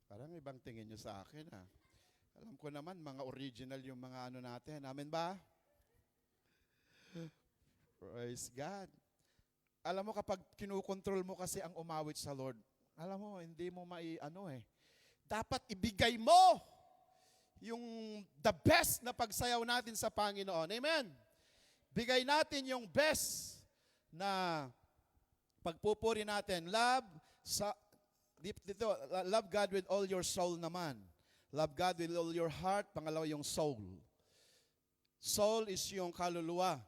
Parang ibang tingin nyo sa akin, ha? Alam ko naman, mga original yung mga ano natin. Amen ba? Praise God. Alam mo, kapag kinukontrol mo kasi ang umawit sa Lord, alam mo, hindi mo dapat ibigay mo yung the best na pagsayaw natin sa Panginoon. Amen? Bigay natin yung best na pagpupuri natin. Love God with all your soul naman. Love God with all your heart. Pangalawa yung soul. Soul is yung kaluluwa.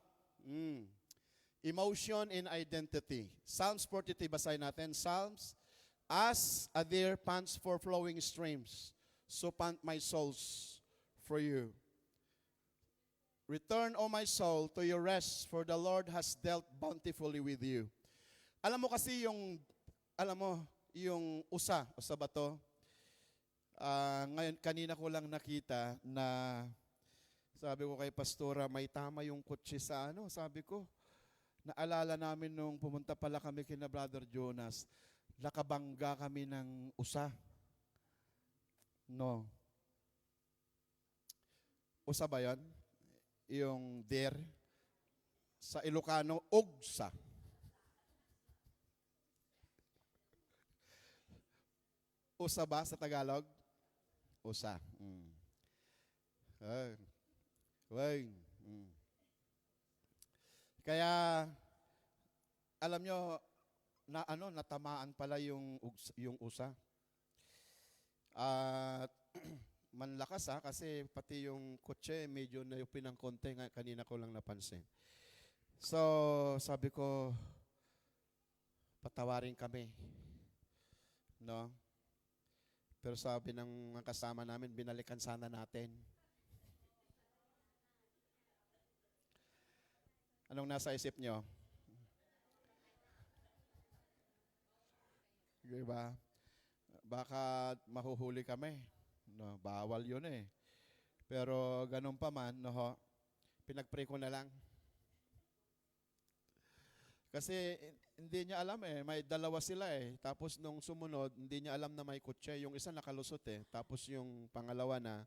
Emotion and identity. Psalms 43, basahin natin. Psalms, as a deer pants for flowing streams, so pant my souls for you. Return, O my soul, to your rest, for the Lord has dealt bountifully with you. Alam mo kasi yung usa ba to? Ngayon, kanina ko lang nakita na sabi ko kay Pastora, may tama yung kutsi sa sabi ko, naalala namin nung pumunta pala kami kina Brother Jonas, nakabangga kami ng usa. No. Usa ba yan? Yung deer. Sa Ilocano, ugsa. Usa ba sa Tagalog? Usa. Kaya, alam nyo, natamaan pala yung usa. At manlakas kasi pati yung kotse medyo nayupin ng konti, kanina ko lang napansin. So, sabi ko, patawarin kami. No? Pero sabi ng mga kasama namin, binalikan sana natin. Anong nasa isip nyo? Diba? Baka mahuhuli kami. No, bawal yun eh. Pero ganun pa man, pinag-pray ko na lang. Kasi hindi niya alam may dalawa sila Tapos nung sumunod, hindi niya alam na may kutse. Yung isa nakalusot Tapos yung pangalawa na,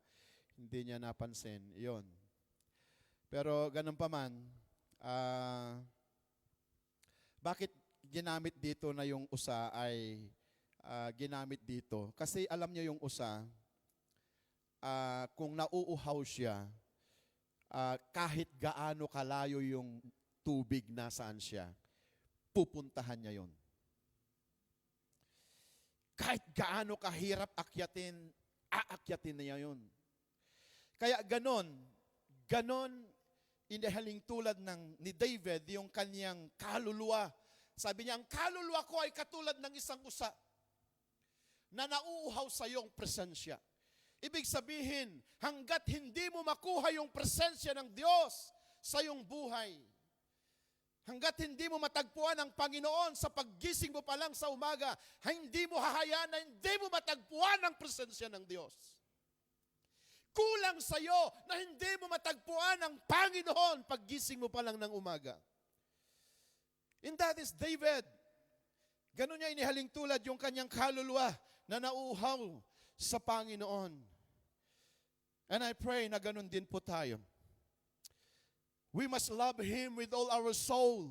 hindi niya napansin. Yun. Pero ganun pa man, bakit ginamit dito na yung usa ay ginamit dito? Kasi alam niyo yung usa, kung nauuhaw siya, kahit gaano kalayo yung tubig nasaan siya, pupuntahan niya yon. Kahit gaano kahirap akyatin, aakyatin niya yon. Kaya ganon, inihaling tulad ni David, yung kanyang kaluluwa. Sabi niya, ang kaluluwa ko ay katulad ng isang usa na nauuhaw sa iyong presensya. Ibig sabihin, hanggat hindi mo makuha yung presensya ng Diyos sa iyong buhay, hanggat hindi mo matagpuan ang Panginoon sa paggising mo pa lang sa umaga, hindi mo hahayaan na hindi mo matagpuan ang presensya ng Diyos. Kulang sa'yo na hindi mo matagpuan ang Panginoon paggising mo pa lang ng umaga. And that is David. Ganun niya inihaling tulad yung kanyang kaluluwa na nauuhaw sa Panginoon. And I pray na ganun din po tayo. We must love Him with all our soul.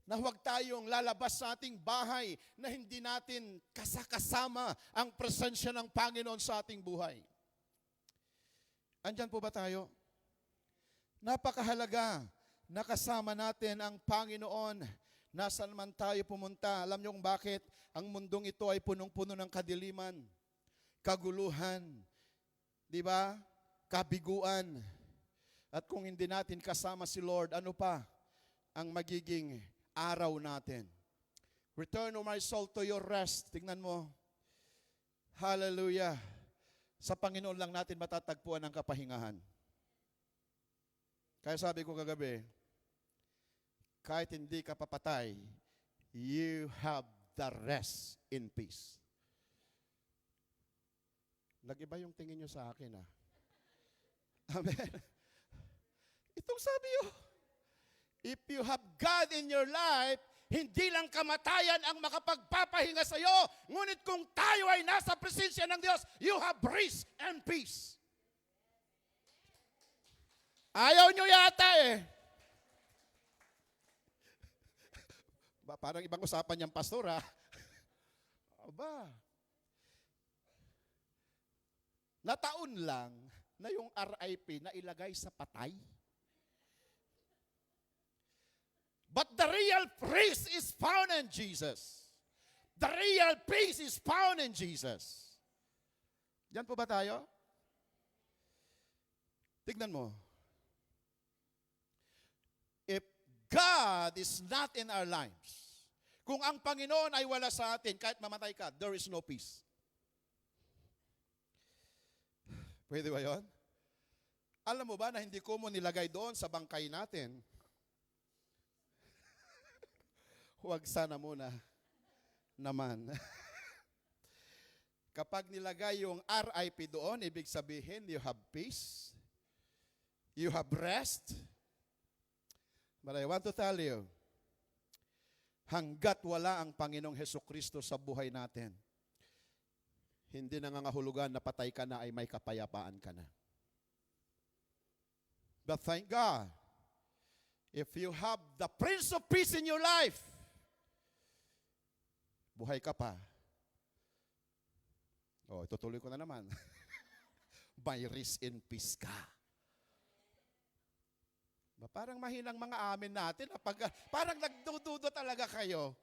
Na huwag tayong lalabas sa ating bahay na hindi natin kasama ang presensya ng Panginoon sa ating buhay. Andyan po ba tayo? Napakahalaga na kasama natin ang Panginoon. Nasaan man tayo pumunta. Alam niyo kung bakit? Ang mundong ito ay punong-puno ng kadiliman, kaguluhan, di ba? Kabiguan. At kung hindi natin kasama si Lord, ano pa ang magiging araw natin? Return, O my soul, to your rest. Tingnan mo. Hallelujah. Sa Panginoon lang natin matatagpuan ang kapahingahan. Kaya sabi ko kagabi, kahit hindi ka papatay, you have the rest in peace. Nag-iba yung tingin nyo sa akin, ah. Amen. Itong sabi nyo, if you have God in your life, hindi lang kamatayan ang makapagpapahinga sa iyo, ngunit kung tayo ay nasa presensya ng Diyos, you have rest and peace. Ayaw nyo yata eh. Parang ibang usapan niyang pastor, ha? Aba. Nataon lang na yung RIP na ilagay sa patay. But the real peace is found in Jesus. The real peace is found in Jesus. Diyan po ba tayo? Tignan mo. If God is not in our lives, kung ang Panginoon ay wala sa atin, kahit mamatay ka, there is no peace. Pwede ba yun? Alam mo ba na hindi ko mo nilagay doon sa bangkay natin? Huwag sana muna naman. Kapag nilagay yung RIP doon, ibig sabihin, you have peace, you have rest. But I want to tell you, hanggat wala ang Panginoong Hesukristo sa buhay natin, hindi nangangahulugan na patay ka na ay may kapayapaan ka na. But thank God, if you have the Prince of Peace in your life, buhay ka pa. Oh, itutuloy ko na naman. By rest in peace ka. Parang mahinang mga amin natin. Parang nagdududo talaga kayo.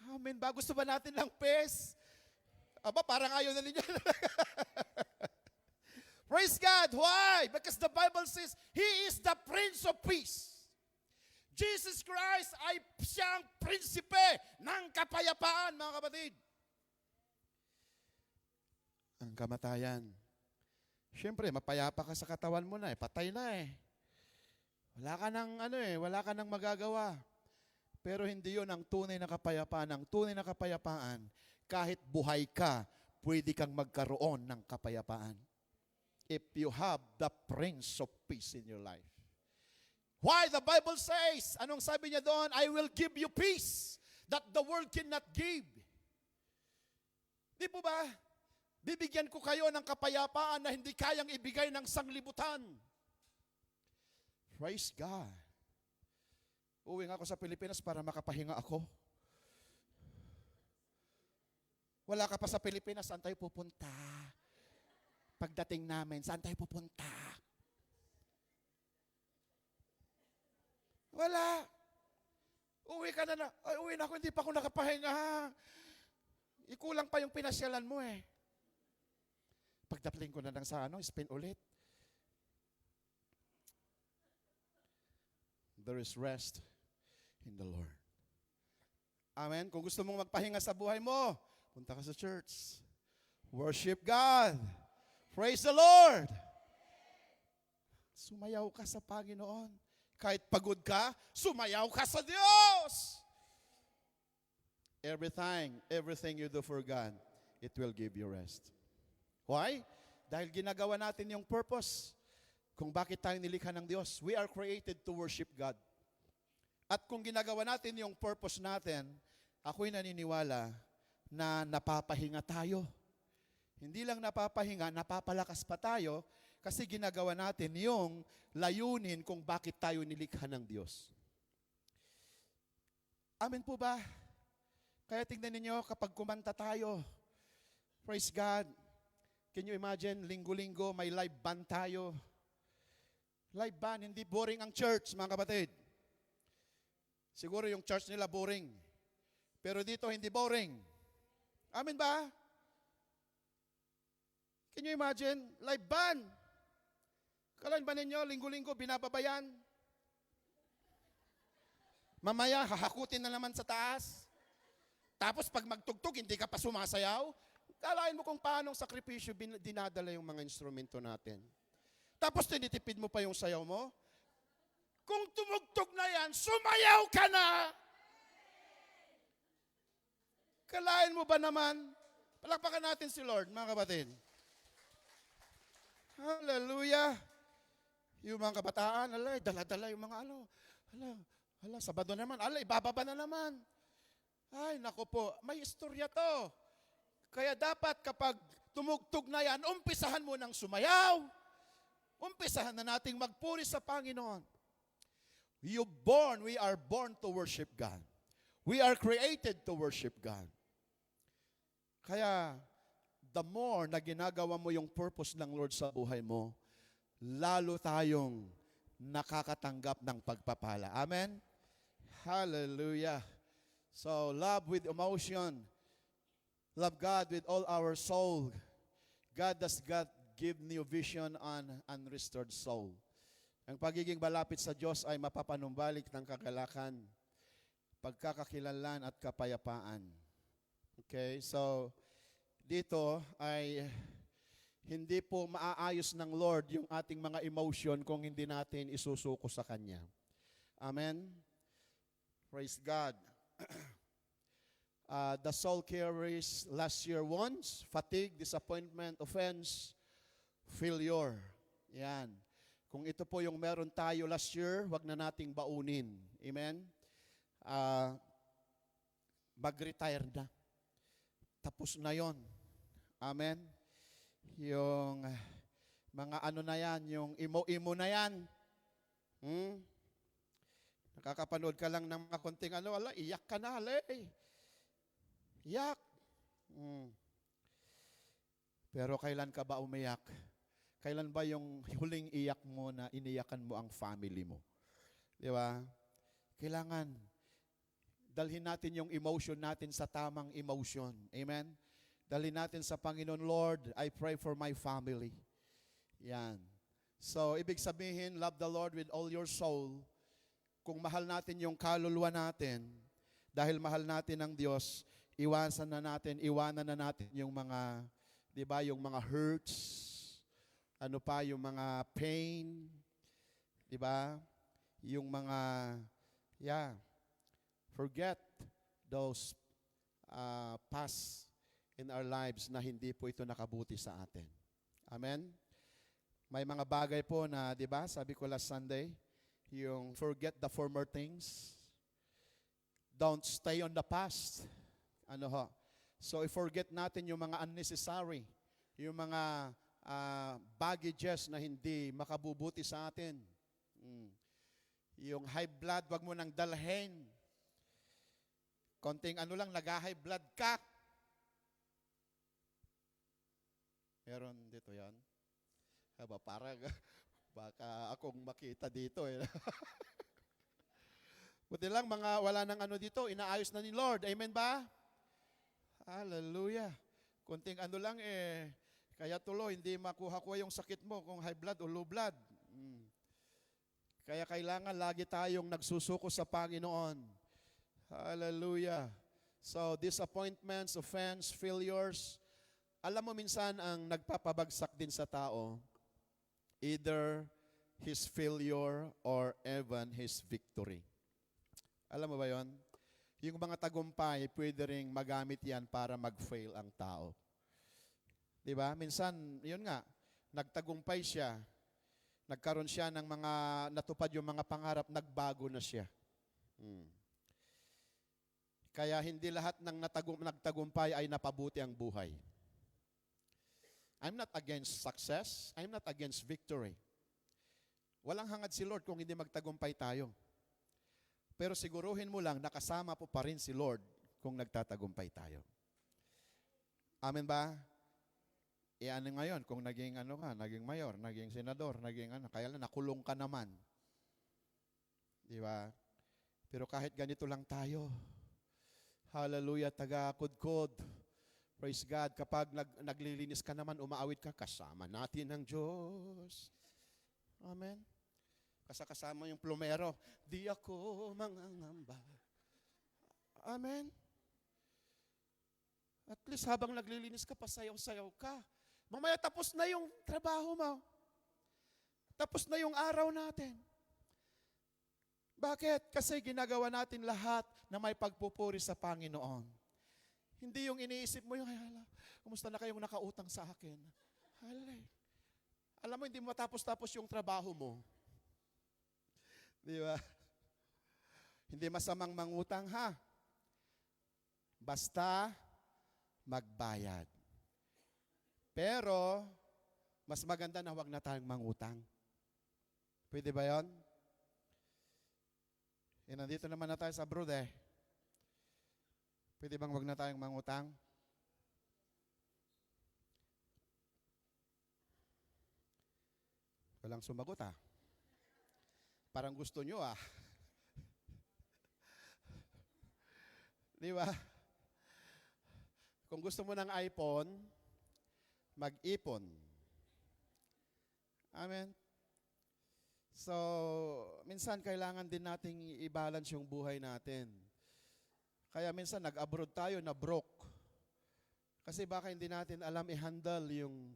Amen ba? Gusto ba natin ng peace? Aba, parang ayaw na ninyo. Praise God. Why? Because the Bible says, He is the Prince of Peace. Jesus Christ ay siyang prinsipe ng kapayapaan, mga kapatid. Ang kamatayan. Siyempre, mapayapa ka sa katawan mo na eh. Patay na eh. Wala ka nang magagawa. Pero hindi yun ang tunay na kapayapaan. Ang tunay na kapayapaan, kahit buhay ka, pwede kang magkaroon ng kapayapaan. If you have the Prince of Peace in your life. Why? The Bible says, anong sabi niya doon? I will give you peace that the world cannot give. Di po ba? Bibigyan ko kayo ng kapayapaan na hindi kayang ibigay ng sanglibutan. Praise God. Uwi nga ako sa Pilipinas para makapahinga ako. Wala ka pa sa Pilipinas, saan tayo pupunta? Pagdating namin, saan tayo pupunta? Wala. Uwi ka na. Ay, uwi na ako, hindi pa ako nakapahinga. Ikulang pa yung pinasyalan mo eh. Pagdating ko na lang sa spin ulit. There is rest in the Lord. Amen. Kung gusto mong magpahinga sa buhay mo, punta ka sa church. Worship God. Praise the Lord. Sumayaw ka sa Panginoon. Kahit pagod ka, sumayaw ka sa Diyos. Everything you do for God, it will give you rest. Why? Dahil ginagawa natin yung purpose kung bakit tayo nilikha ng Diyos. We are created to worship God. At kung ginagawa natin yung purpose natin, ako'y naniniwala na napapahinga tayo. Hindi lang napapahinga, napapalakas pa tayo kasi ginagawa natin yung layunin kung bakit tayo nilikha ng Diyos. Amen po ba? Kaya tingnan ninyo kapag kumanta tayo, praise God. Can you imagine, linggo-linggo may live band tayo. Live band, hindi boring ang church, mga kapatid. Siguro yung church nila boring. Pero dito hindi boring. Amen ba? Can you imagine? Live band. Kailan ba ninyo, linggo-linggo, binababayan? Mamaya, hahakutin na naman sa taas. Tapos pag magtugtog, hindi ka pa sumasayaw. Kalain mo kung paanong sakripisyo dinadala yung mga instrumento natin. Tapos tinitipid mo pa yung sayaw mo. Kung tumugtog na yan, sumayaw ka na! Kalain mo ba naman? Palakpakan natin si Lord, mga kapatid. Hallelujah! Yung mga kabataan, dala-dala yung mga Sabado naman, ibababa na naman. Ay, nako po, may istorya to. Kaya dapat kapag tumugtog na yan, umpisahan mo ng sumayaw. Umpisahan na nating magpuri sa Panginoon. We are born to worship God. We are created to worship God. Kaya, the more na ginagawa mo yung purpose ng Lord sa buhay mo, lalo tayong nakakatanggap ng pagpapala. Amen? Hallelujah. So, love with emotion. Love God with all our soul. God does God give new vision on unrestored soul. Ang pagiging malapit sa Diyos ay mapapanumbalik ng kagalakan, pagkakakilanlan at kapayapaan. Okay, so dito ay hindi po maaayos ng Lord yung ating mga emotion kung hindi natin isusuko sa Kanya. Amen? Praise God. The soul carries last year wounds, fatigue, disappointment, offense, failure. Yan. Kung ito po yung meron tayo last year, wag na nating baunin. Amen? Mag-retire na. Tapos na yon. Amen? Yung mga ano na yan, yung imo-imo na yan. Nakakapanood ka lang ng mga konting iyak ka na, Iyak. Pero kailan ka ba umiyak? Kailan ba yung huling iyak mo na iniyakan mo ang family mo? Di ba? Kailangan dalhin natin yung emotion natin sa tamang emotion. Amen? Dalhin natin sa Panginoon, Lord, I pray for my family. Yan. So, ibig sabihin, love the Lord with all your soul. Kung mahal natin yung kaluluwa natin, dahil mahal natin ang Diyos, iwanan na natin yung mga, di ba, yung mga hurts, yung mga pain, di ba? Yung mga, forget those past in our lives na hindi po ito nakabuti sa atin. Amen? May mga bagay po na, di ba, sabi ko last Sunday, yung forget the former things. Don't stay on the past. So, i-forget natin yung mga unnecessary, yung mga baggages na hindi makabubuti sa atin. Yung high blood, wag mo nang dalhin. Konting nag-high blood ka. Meron dito yan. Parang baka akong makita dito. Buti lang wala nang dito, inaayos na ni Lord. Amen ba? Hallelujah. Konting lang kaya tuloy, hindi makuha ko yung sakit mo kung high blood o low blood. Kaya kailangan lagi tayong nagsusuko sa Panginoon. Hallelujah. So, disappointments, offense, failures. Alam mo minsan ang nagpapabagsak din sa tao, either his failure or even his victory. Alam mo ba yon? Yung mga tagumpay, pwede rin magamit yan para mag-fail ang tao. Diba? Minsan, yun nga, nagtagumpay siya, nagkaroon siya ng mga, natupad yung mga pangarap, nagbago na siya. Hmm. Kaya hindi lahat ng nagtagumpay ay napabuti ang buhay. I'm not against success. I'm not against victory. Walang hangad si Lord kung hindi magtagumpay tayo. Pero siguruhin mo lang, nakasama po pa rin si Lord kung nagtatagumpay tayo. Amen ba? Ano ngayon, kung naging naging mayor, naging senador, naging kaya lang nakulong ka naman. Di ba? Pero kahit ganito lang tayo, hallelujah, taga-kudkod. Praise God, kapag naglilinis ka naman, umaawit ka, kasama natin ang Diyos. Amen. Kasama yung plumero, di ako mangangamba. Amen. At least habang naglilinis ka, pasayaw-sayaw ka. Mamaya tapos na yung trabaho mo. Tapos na yung araw natin. Bakit? Kasi ginagawa natin lahat na may pagpupuri sa Panginoon. Hindi yung iniisip mo yung, hala, kumusta na kayong nakautang sa akin? Hala. Alam mo, hindi mo matapos-tapos yung trabaho mo. Di ba? Hindi masamang mangutang, ha? Basta magbayad. Pero, mas maganda na huwag na tayong mangutang. Pwede ba yun? Nandito naman na tayo sa abroad eh. Pwede bang wag na tayong mangutang? Walang sumagot ah. Parang gusto nyo ah. Di ba? Kung gusto mo ng iPhone, mag-ipon. Amen. So, minsan kailangan din nating i-balance yung buhay natin. Kaya minsan nag-abroad tayo na broke. Kasi baka hindi natin alam i-handle yung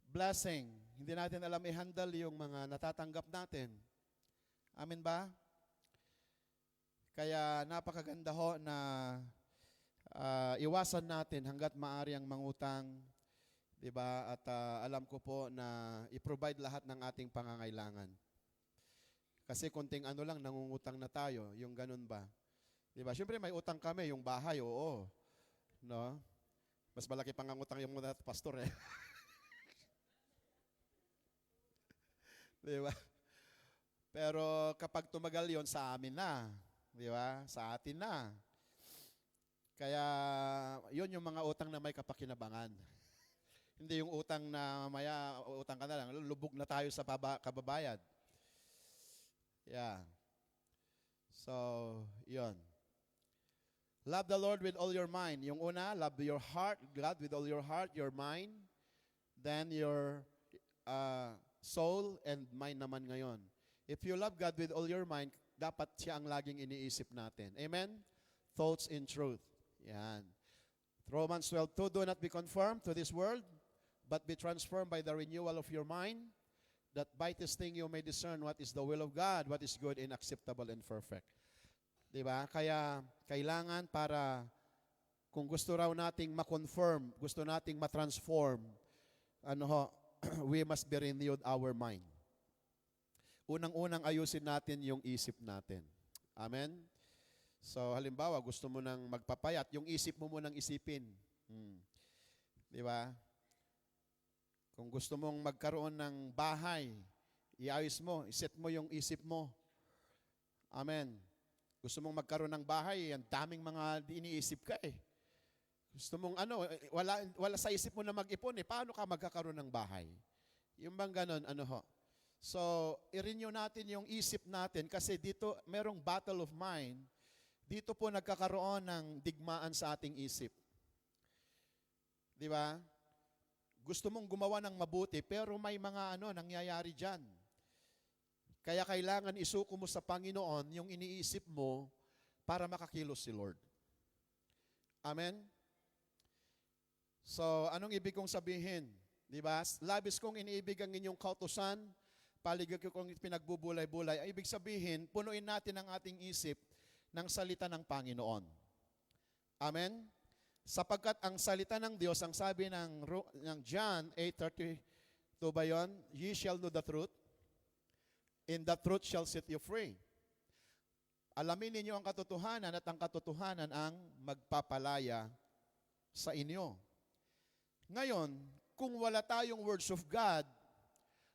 blessing. Hindi natin alam i-handle yung mga natatanggap natin. Amen ba? Kaya napakaganda ho na iwasan natin hanggat maaari ang mangutang. Diba? At alam ko po na i-provide lahat ng ating pangangailangan. Kasi konting lang, nangungutang na tayo. Yung ganun ba? Diba? Siyempre may utang kami, yung bahay, oo. No? Mas malaki pang ang utang yung mga pastor eh. Diba? Pero kapag tumagal yon sa amin na. Diba? Sa atin na. Kaya yun yung mga utang na may kapakinabangan. Hindi yung utang na maya, utang ka na lang, lubog na tayo sa kababayad. Yeah. So, yun. Love the Lord with all your mind. Yung una, love your heart, God with all your heart, your mind, then your soul and mind naman ngayon. If you love God with all your mind, dapat siya ang laging iniisip natin. Amen? Thoughts in truth. Yan. Romans 12:2, do not be conformed to this world, but be transformed by the renewal of your mind, that by testing you may discern what is the will of God, what is good and acceptable and perfect. Diba? Kaya kailangan para kung gusto raw nating ma-confirm, gusto nating ma-transform, we must be renewed our mind. Unang-unang ayusin natin yung isip natin. Amen? So halimbawa, gusto mo nang magpapayat, yung isip mo munang isipin. Diba? Kung gusto mong magkaroon ng bahay, iayos mo, iset mo yung isip mo. Amen. Gusto mong magkaroon ng bahay, ang daming mga iniisip ka eh. Gusto mong wala sa isip mo na mag-ipon eh, paano ka magkakaroon ng bahay? Yung bang ganon, So, i-renew natin yung isip natin kasi dito merong battle of mind. Dito po nagkakaroon ng digmaan sa ating isip. Di ba? Gusto mong gumawa ng mabuti pero may mga nangyayari dyan. Kaya kailangan isuko mo sa Panginoon yung iniisip mo para makakilos si Lord. Amen? So, anong ibig kong sabihin? Di ba? Labis kong iniibig ang inyong kautusan, paligid ko kong pinagbubulay-bulay. Ay, ibig sabihin, punuin natin ang ating isip ng salita ng Panginoon. Amen? Sapagkat ang salita ng Diyos, ang sabi ng John 8:30, To ba yun? Ye shall know the truth, and the truth shall set you free. Alamin ninyo ang katotohanan at ang katotohanan ang magpapalaya sa inyo. Ngayon, kung wala tayong words of God,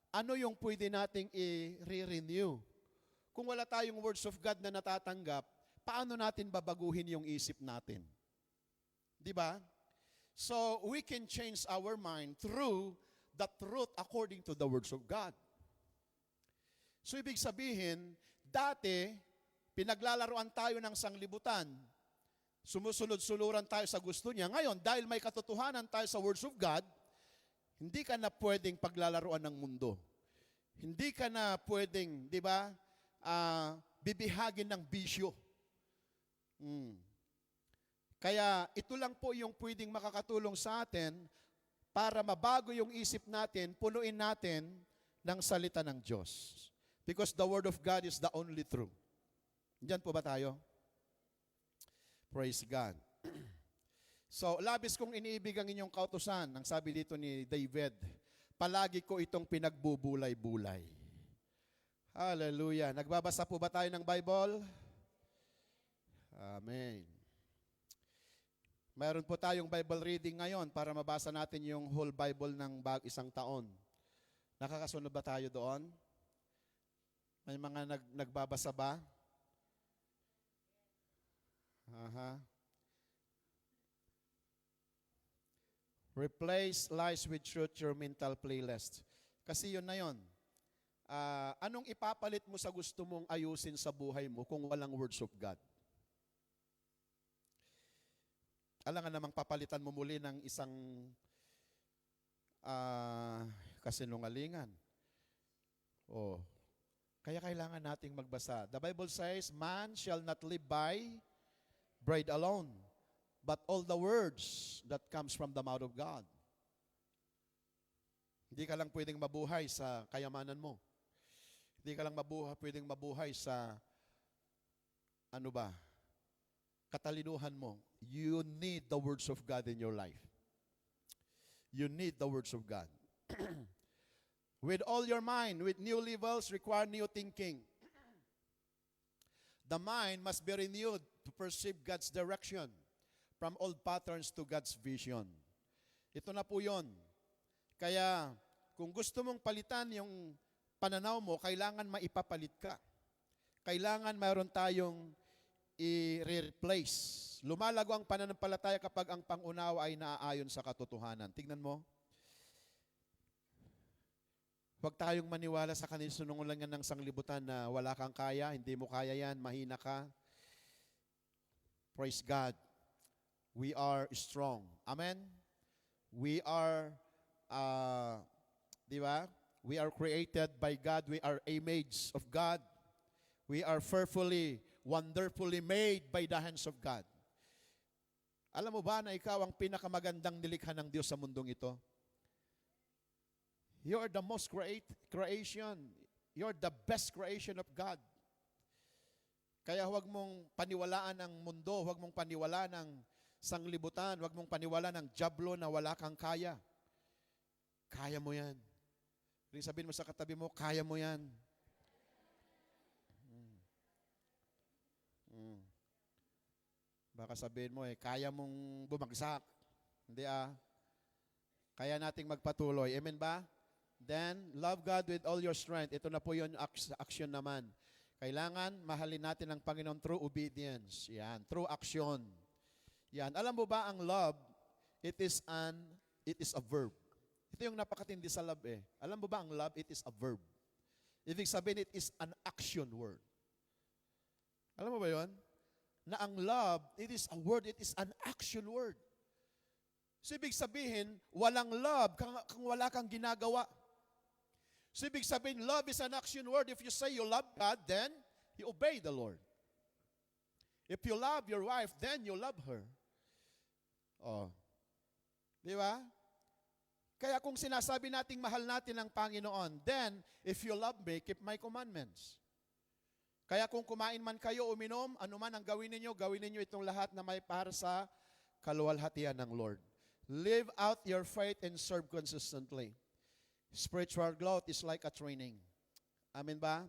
ano yung pwede nating i-renew? Kung wala tayong words of God na natatanggap, paano natin babaguhin yung isip natin? Di ba? So, we can change our mind through the truth according to the words of God. So, ibig sabihin, dati, pinaglalaroan tayo ng sanglibutan. Sumusunod-suluran tayo sa gusto niya. Ngayon, dahil may katotohanan tayo sa words of God, hindi ka na pwedeng paglalaruan ng mundo. Hindi ka na pwedeng, di ba, bibihagin ng bisyo. Kaya ito lang po yung pwedeng makakatulong sa atin para mabago yung isip natin, punuin natin ng salita ng Diyos. Because the Word of God is the only truth. Diyan po ba tayo? Praise God. So, labis kong iniibig ang inyong kautusan. Ang sabi dito ni David, palagi ko itong pinagbubulay-bulay. Hallelujah. Nagbabasa po ba tayo ng Bible? Amen. Mayroon po tayong Bible reading ngayon para mabasa natin yung whole Bible ng isang taon. Nakakasunod ba tayo doon? May mga nagbabasa ba? Replace lies with truth, your mental playlist. Kasi yun na yun. Anong ipapalit mo sa gusto mong ayusin sa buhay mo kung walang words of God? Alam nga namang papalitan mo muli ng isang kasinungalingan. Kaya kailangan nating magbasa. The Bible says, man shall not live by bread alone, but all the words that comes from the mouth of God. Hindi ka lang pwedeng mabuhay sa kayamanan mo. Hindi ka lang pwedeng mabuhay sa katalinuhan mo. You need the words of God in your life. You need the words of God. With all your mind, with new levels require new thinking. The mind must be renewed to perceive God's direction from old patterns to God's vision. Ito na po yun. Kaya, kung gusto mong palitan yung pananaw mo, kailangan maipapalit ka. Kailangan mayroon tayong i-replace. Lumalago ang pananampalataya kapag ang pangunawa ay naaayon sa katotohanan. Tignan mo. Huwag tayong maniwala sa kanisunungulangan ng sanglibutan na wala kang kaya, hindi mo kaya yan, mahina ka. Praise God. We are strong. Amen? We are, di ba? We are created by God. We are image of God. We are fearfully, wonderfully made by the hands of God. Alam mo ba na ikaw ang pinakamagandang nilikha ng Diyos sa mundong ito? You are the most great creation. You are the best creation of God. Kaya huwag mong paniwalaan ang mundo, huwag mong paniwalaan ang sanglibutan, huwag mong paniwalaan ang jablo na wala kang kaya. Kaya mo yan. Sabihin mo sa katabi mo, kaya mo yan. Baka sabihin mo kaya mong bumagsak. Hindi Kaya nating magpatuloy. Amen ba? Then, love God with all your strength. Ito na po yung action naman. Kailangan mahalin natin ang Panginoon through obedience. Yan, through action. Yan. Alam mo ba ang love, it is a verb. Ito yung napakatindi sa love Alam mo ba ang love, it is a verb. Ibig sabihin, it is an action word. Alam mo ba yun? Na ang love, it is a word, it is an action word. So, ibig sabihin, walang love kung wala kang ginagawa. So, ibig sabihin, love is an action word. If you say you love God, then you obey the Lord. If you love your wife, then you love her. Di ba? Kaya kung sinasabi nating mahal natin ang Panginoon, then, if you love me, keep my commandments. Kaya kung kumain man kayo, uminom, anuman ang gawin ninyo itong lahat na may para sa kaluwalhatian ng Lord. Live out your faith and serve consistently. Spiritual growth is like a training. Amen ba?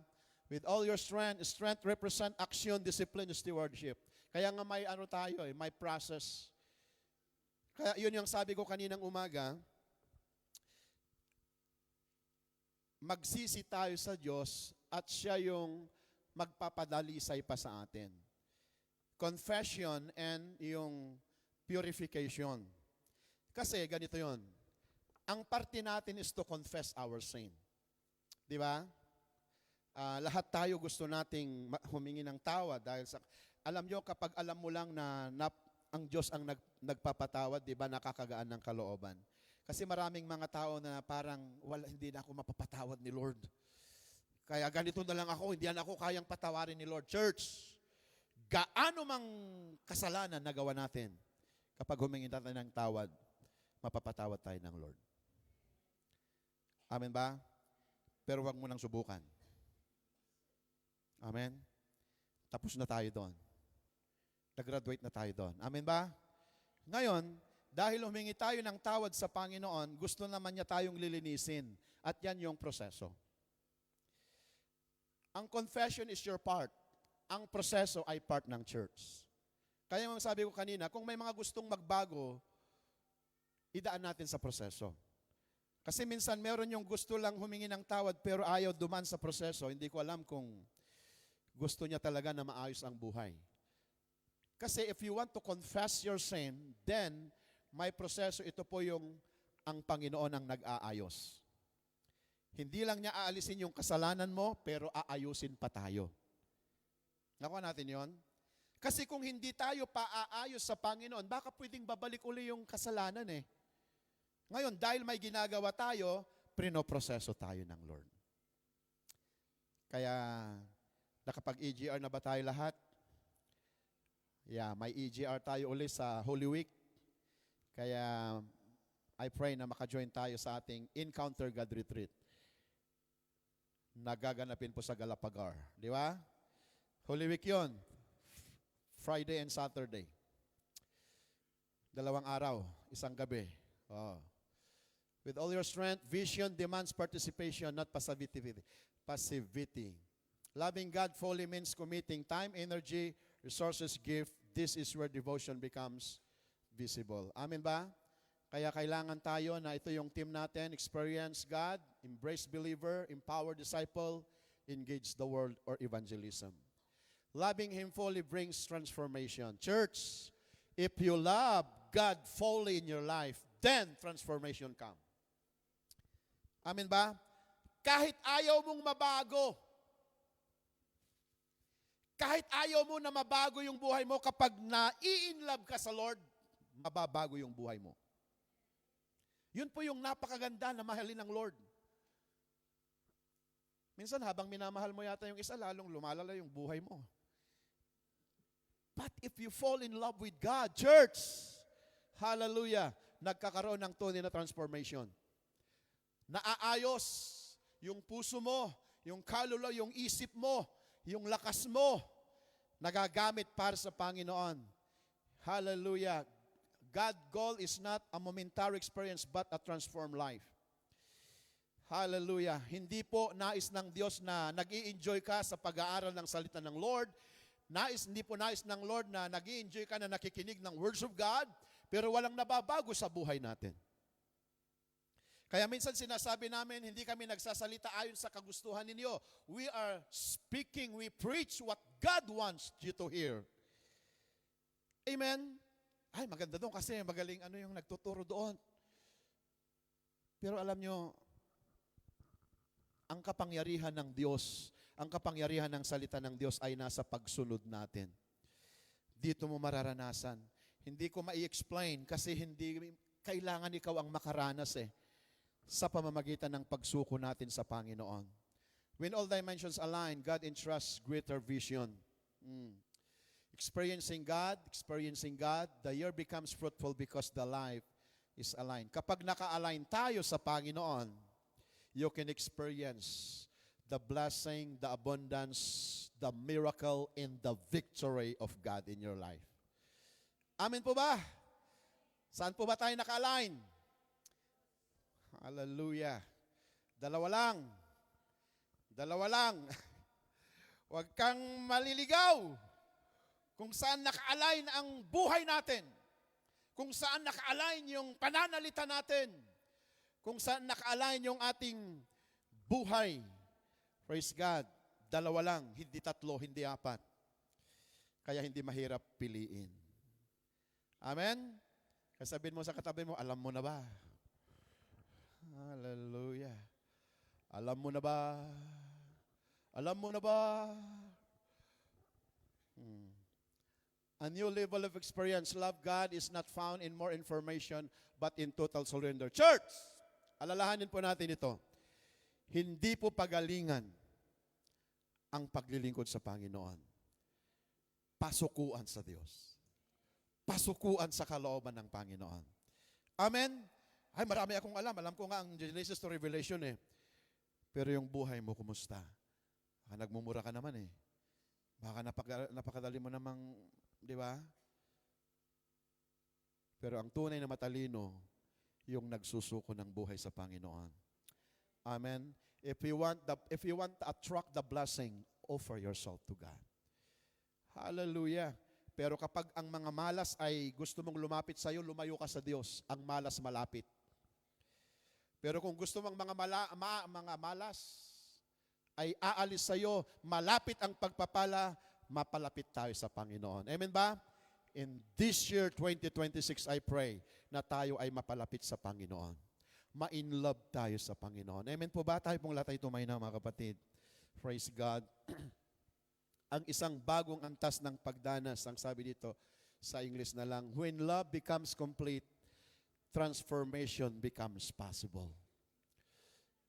With all your strength, strength represent action, discipline, stewardship. Kaya nga may ano tayo may process. Kaya yun yung sabi ko kaninang umaga, magsisi tayo sa Diyos at siya yung magpapadalisay pa sa atin. Confession and yung purification. Kasi ganito yon. Ang parte natin is to confess our sin. Di ba? Lahat tayo gusto nating humingi ng tawad dahil sa alam nyo kapag alam mo lang na ang Diyos ang nagpapatawad, di ba, nakakagaan ng kalooban. Kasi maraming mga tao na parang hindi na ako mapapatawad ni Lord. Kaya ganito na lang ako, hindi na ako kayang patawarin ni Lord. Church, gaano mang kasalanan nagawa natin, kapag humingi tayo ng tawad, mapapatawad tayo ng Lord. Amen ba? Pero wag mo nang subukan. Amen? Tapos na tayo doon. Nag-graduate na tayo doon. Amen ba? Ngayon, dahil humingi tayo ng tawad sa Panginoon, gusto naman niya tayong lilinisin. At yan yung proseso. Ang confession is your part. Ang proseso ay part ng church. Kaya yung sabi ko kanina, kung may mga gustong magbago, idaan natin sa proseso. Kasi minsan meron yung gusto lang humingi ng tawad pero ayaw duman sa proseso. Hindi ko alam kung gusto niya talaga na maayos ang buhay. Kasi if you want to confess your sin, then may proseso, ito po yung ang Panginoon ang nag-aayos. Hindi lang niya aalisin yung kasalanan mo, pero aayusin pa tayo. Nakuha natin yon? Kasi kung hindi tayo paaayos sa Panginoon, baka pwedeng babalik uli yung kasalanan eh. Ngayon, dahil may ginagawa tayo, prinoproseso tayo ng Lord. Kaya, nakapag-EGR na ba tayo lahat? Yeah, may EGR tayo uli sa Holy Week. Kaya, I pray na maka-join tayo sa ating Encounter God Retreat. Nagaganapin po sa Galapagar. Di ba? Holy Week yun. Friday and Saturday. 2 araw, isang gabi. Oh. With all your strength, vision demands participation, not passivity. Loving God fully means committing time, energy, resources, gift. This is where devotion becomes visible. Amen ba? Kaya kailangan tayo na ito yung team natin, experience God, embrace believer, empower disciple, engage the world or evangelism. Loving Him fully brings transformation. Church, if you love God fully in your life, then transformation comes. Amen ba? Kahit ayaw mong mabago, kahit ayaw mo na mabago yung buhay mo, kapag na-i-inlove ka sa Lord, mababago yung buhay mo. Yun po yung napakaganda na mahalin ng Lord. Minsan habang minamahal mo yata yung isa, lalong lumalala yung buhay mo. But if you fall in love with God, church, hallelujah, nagkakaroon ng tunay na transformation. Naaayos yung puso mo, yung kaluluwa, yung isip mo, yung lakas mo, nagagamit para sa Panginoon. Hallelujah. God's goal is not a momentary experience but a transformed life. Hallelujah. Hindi po nais ng Diyos na nag-i-enjoy ka sa pag-aaral ng salita ng Lord. Hindi po nais ng Lord na nag-i-enjoy ka na nakikinig ng words of God, pero walang nababago sa buhay natin. Kaya minsan sinasabi namin, hindi kami nagsasalita ayon sa kagustuhan ninyo. We are speaking, we preach what God wants you to hear. Amen? Ay, maganda doon kasi magaling yung nagtuturo doon. Pero alam nyo, ang kapangyarihan ng Diyos, ang kapangyarihan ng salita ng Diyos ay nasa pagsunod natin. Dito mo mararanasan. Hindi ko ma-i-explain kasi hindi kailangan ikaw ang makaranas sa pamamagitan ng pagsuko natin sa Panginoon. When all dimensions align, God entrusts greater vision. Experiencing God, the year becomes fruitful because the life is aligned. Kapag naka-align tayo sa Panginoon, you can experience the blessing, the abundance, the miracle, and the victory of God in your life. Amen po ba? Saan po ba tayo naka-align? Hallelujah. Dalawa lang. Dalawa lang. Huwag kang maliligaw kung saan naka-align ang buhay natin. Kung saan naka-align yung pananalita natin. Kung saan naka-align yung ating buhay. Praise God. Dalawa lang, hindi tatlo, hindi apat. Kaya hindi mahirap piliin. Amen? Kasabihin mo sa katabi mo, alam mo na ba? Hallelujah. Alam mo na ba? Alam mo na ba? A new level of experience. Love God is not found in more information, but in total surrender. Church! Alalahanin po natin ito. Hindi po pagalingan ang paglilingkod sa Panginoon. Pasukuan sa Diyos. Pasukuan sa kalooban ng Panginoon. Amen? Ay, marami akong alam. Alam ko nga ang Genesis to Revelation eh. Pero yung buhay mo, kumusta? Baka nagmumura ka naman eh. Baka napakadali mo namang, di ba? Pero ang tunay na matalino, yung nagsusuko ng buhay sa Panginoon. Amen? If you want to attract the blessing, offer yourself to God. Hallelujah. Pero kapag ang mga malas ay gusto mong lumapit sa iyo, lumayo ka sa Diyos. Ang malas malapit. Pero kung gusto mong mga malas ay aalis sa iyo, malapit ang pagpapala, mapalapit tayo sa Panginoon. Amen ba? In this year 2026, I pray na tayo ay mapalapit sa Panginoon. Ma-in-love tayo sa Panginoon. Amen po ba? Tayo pong lahat ay tumay na, mga kapatid. Praise God. Ang isang bagong antas ng pagdanas, ang sabi dito sa English na lang, when love becomes complete, transformation becomes possible.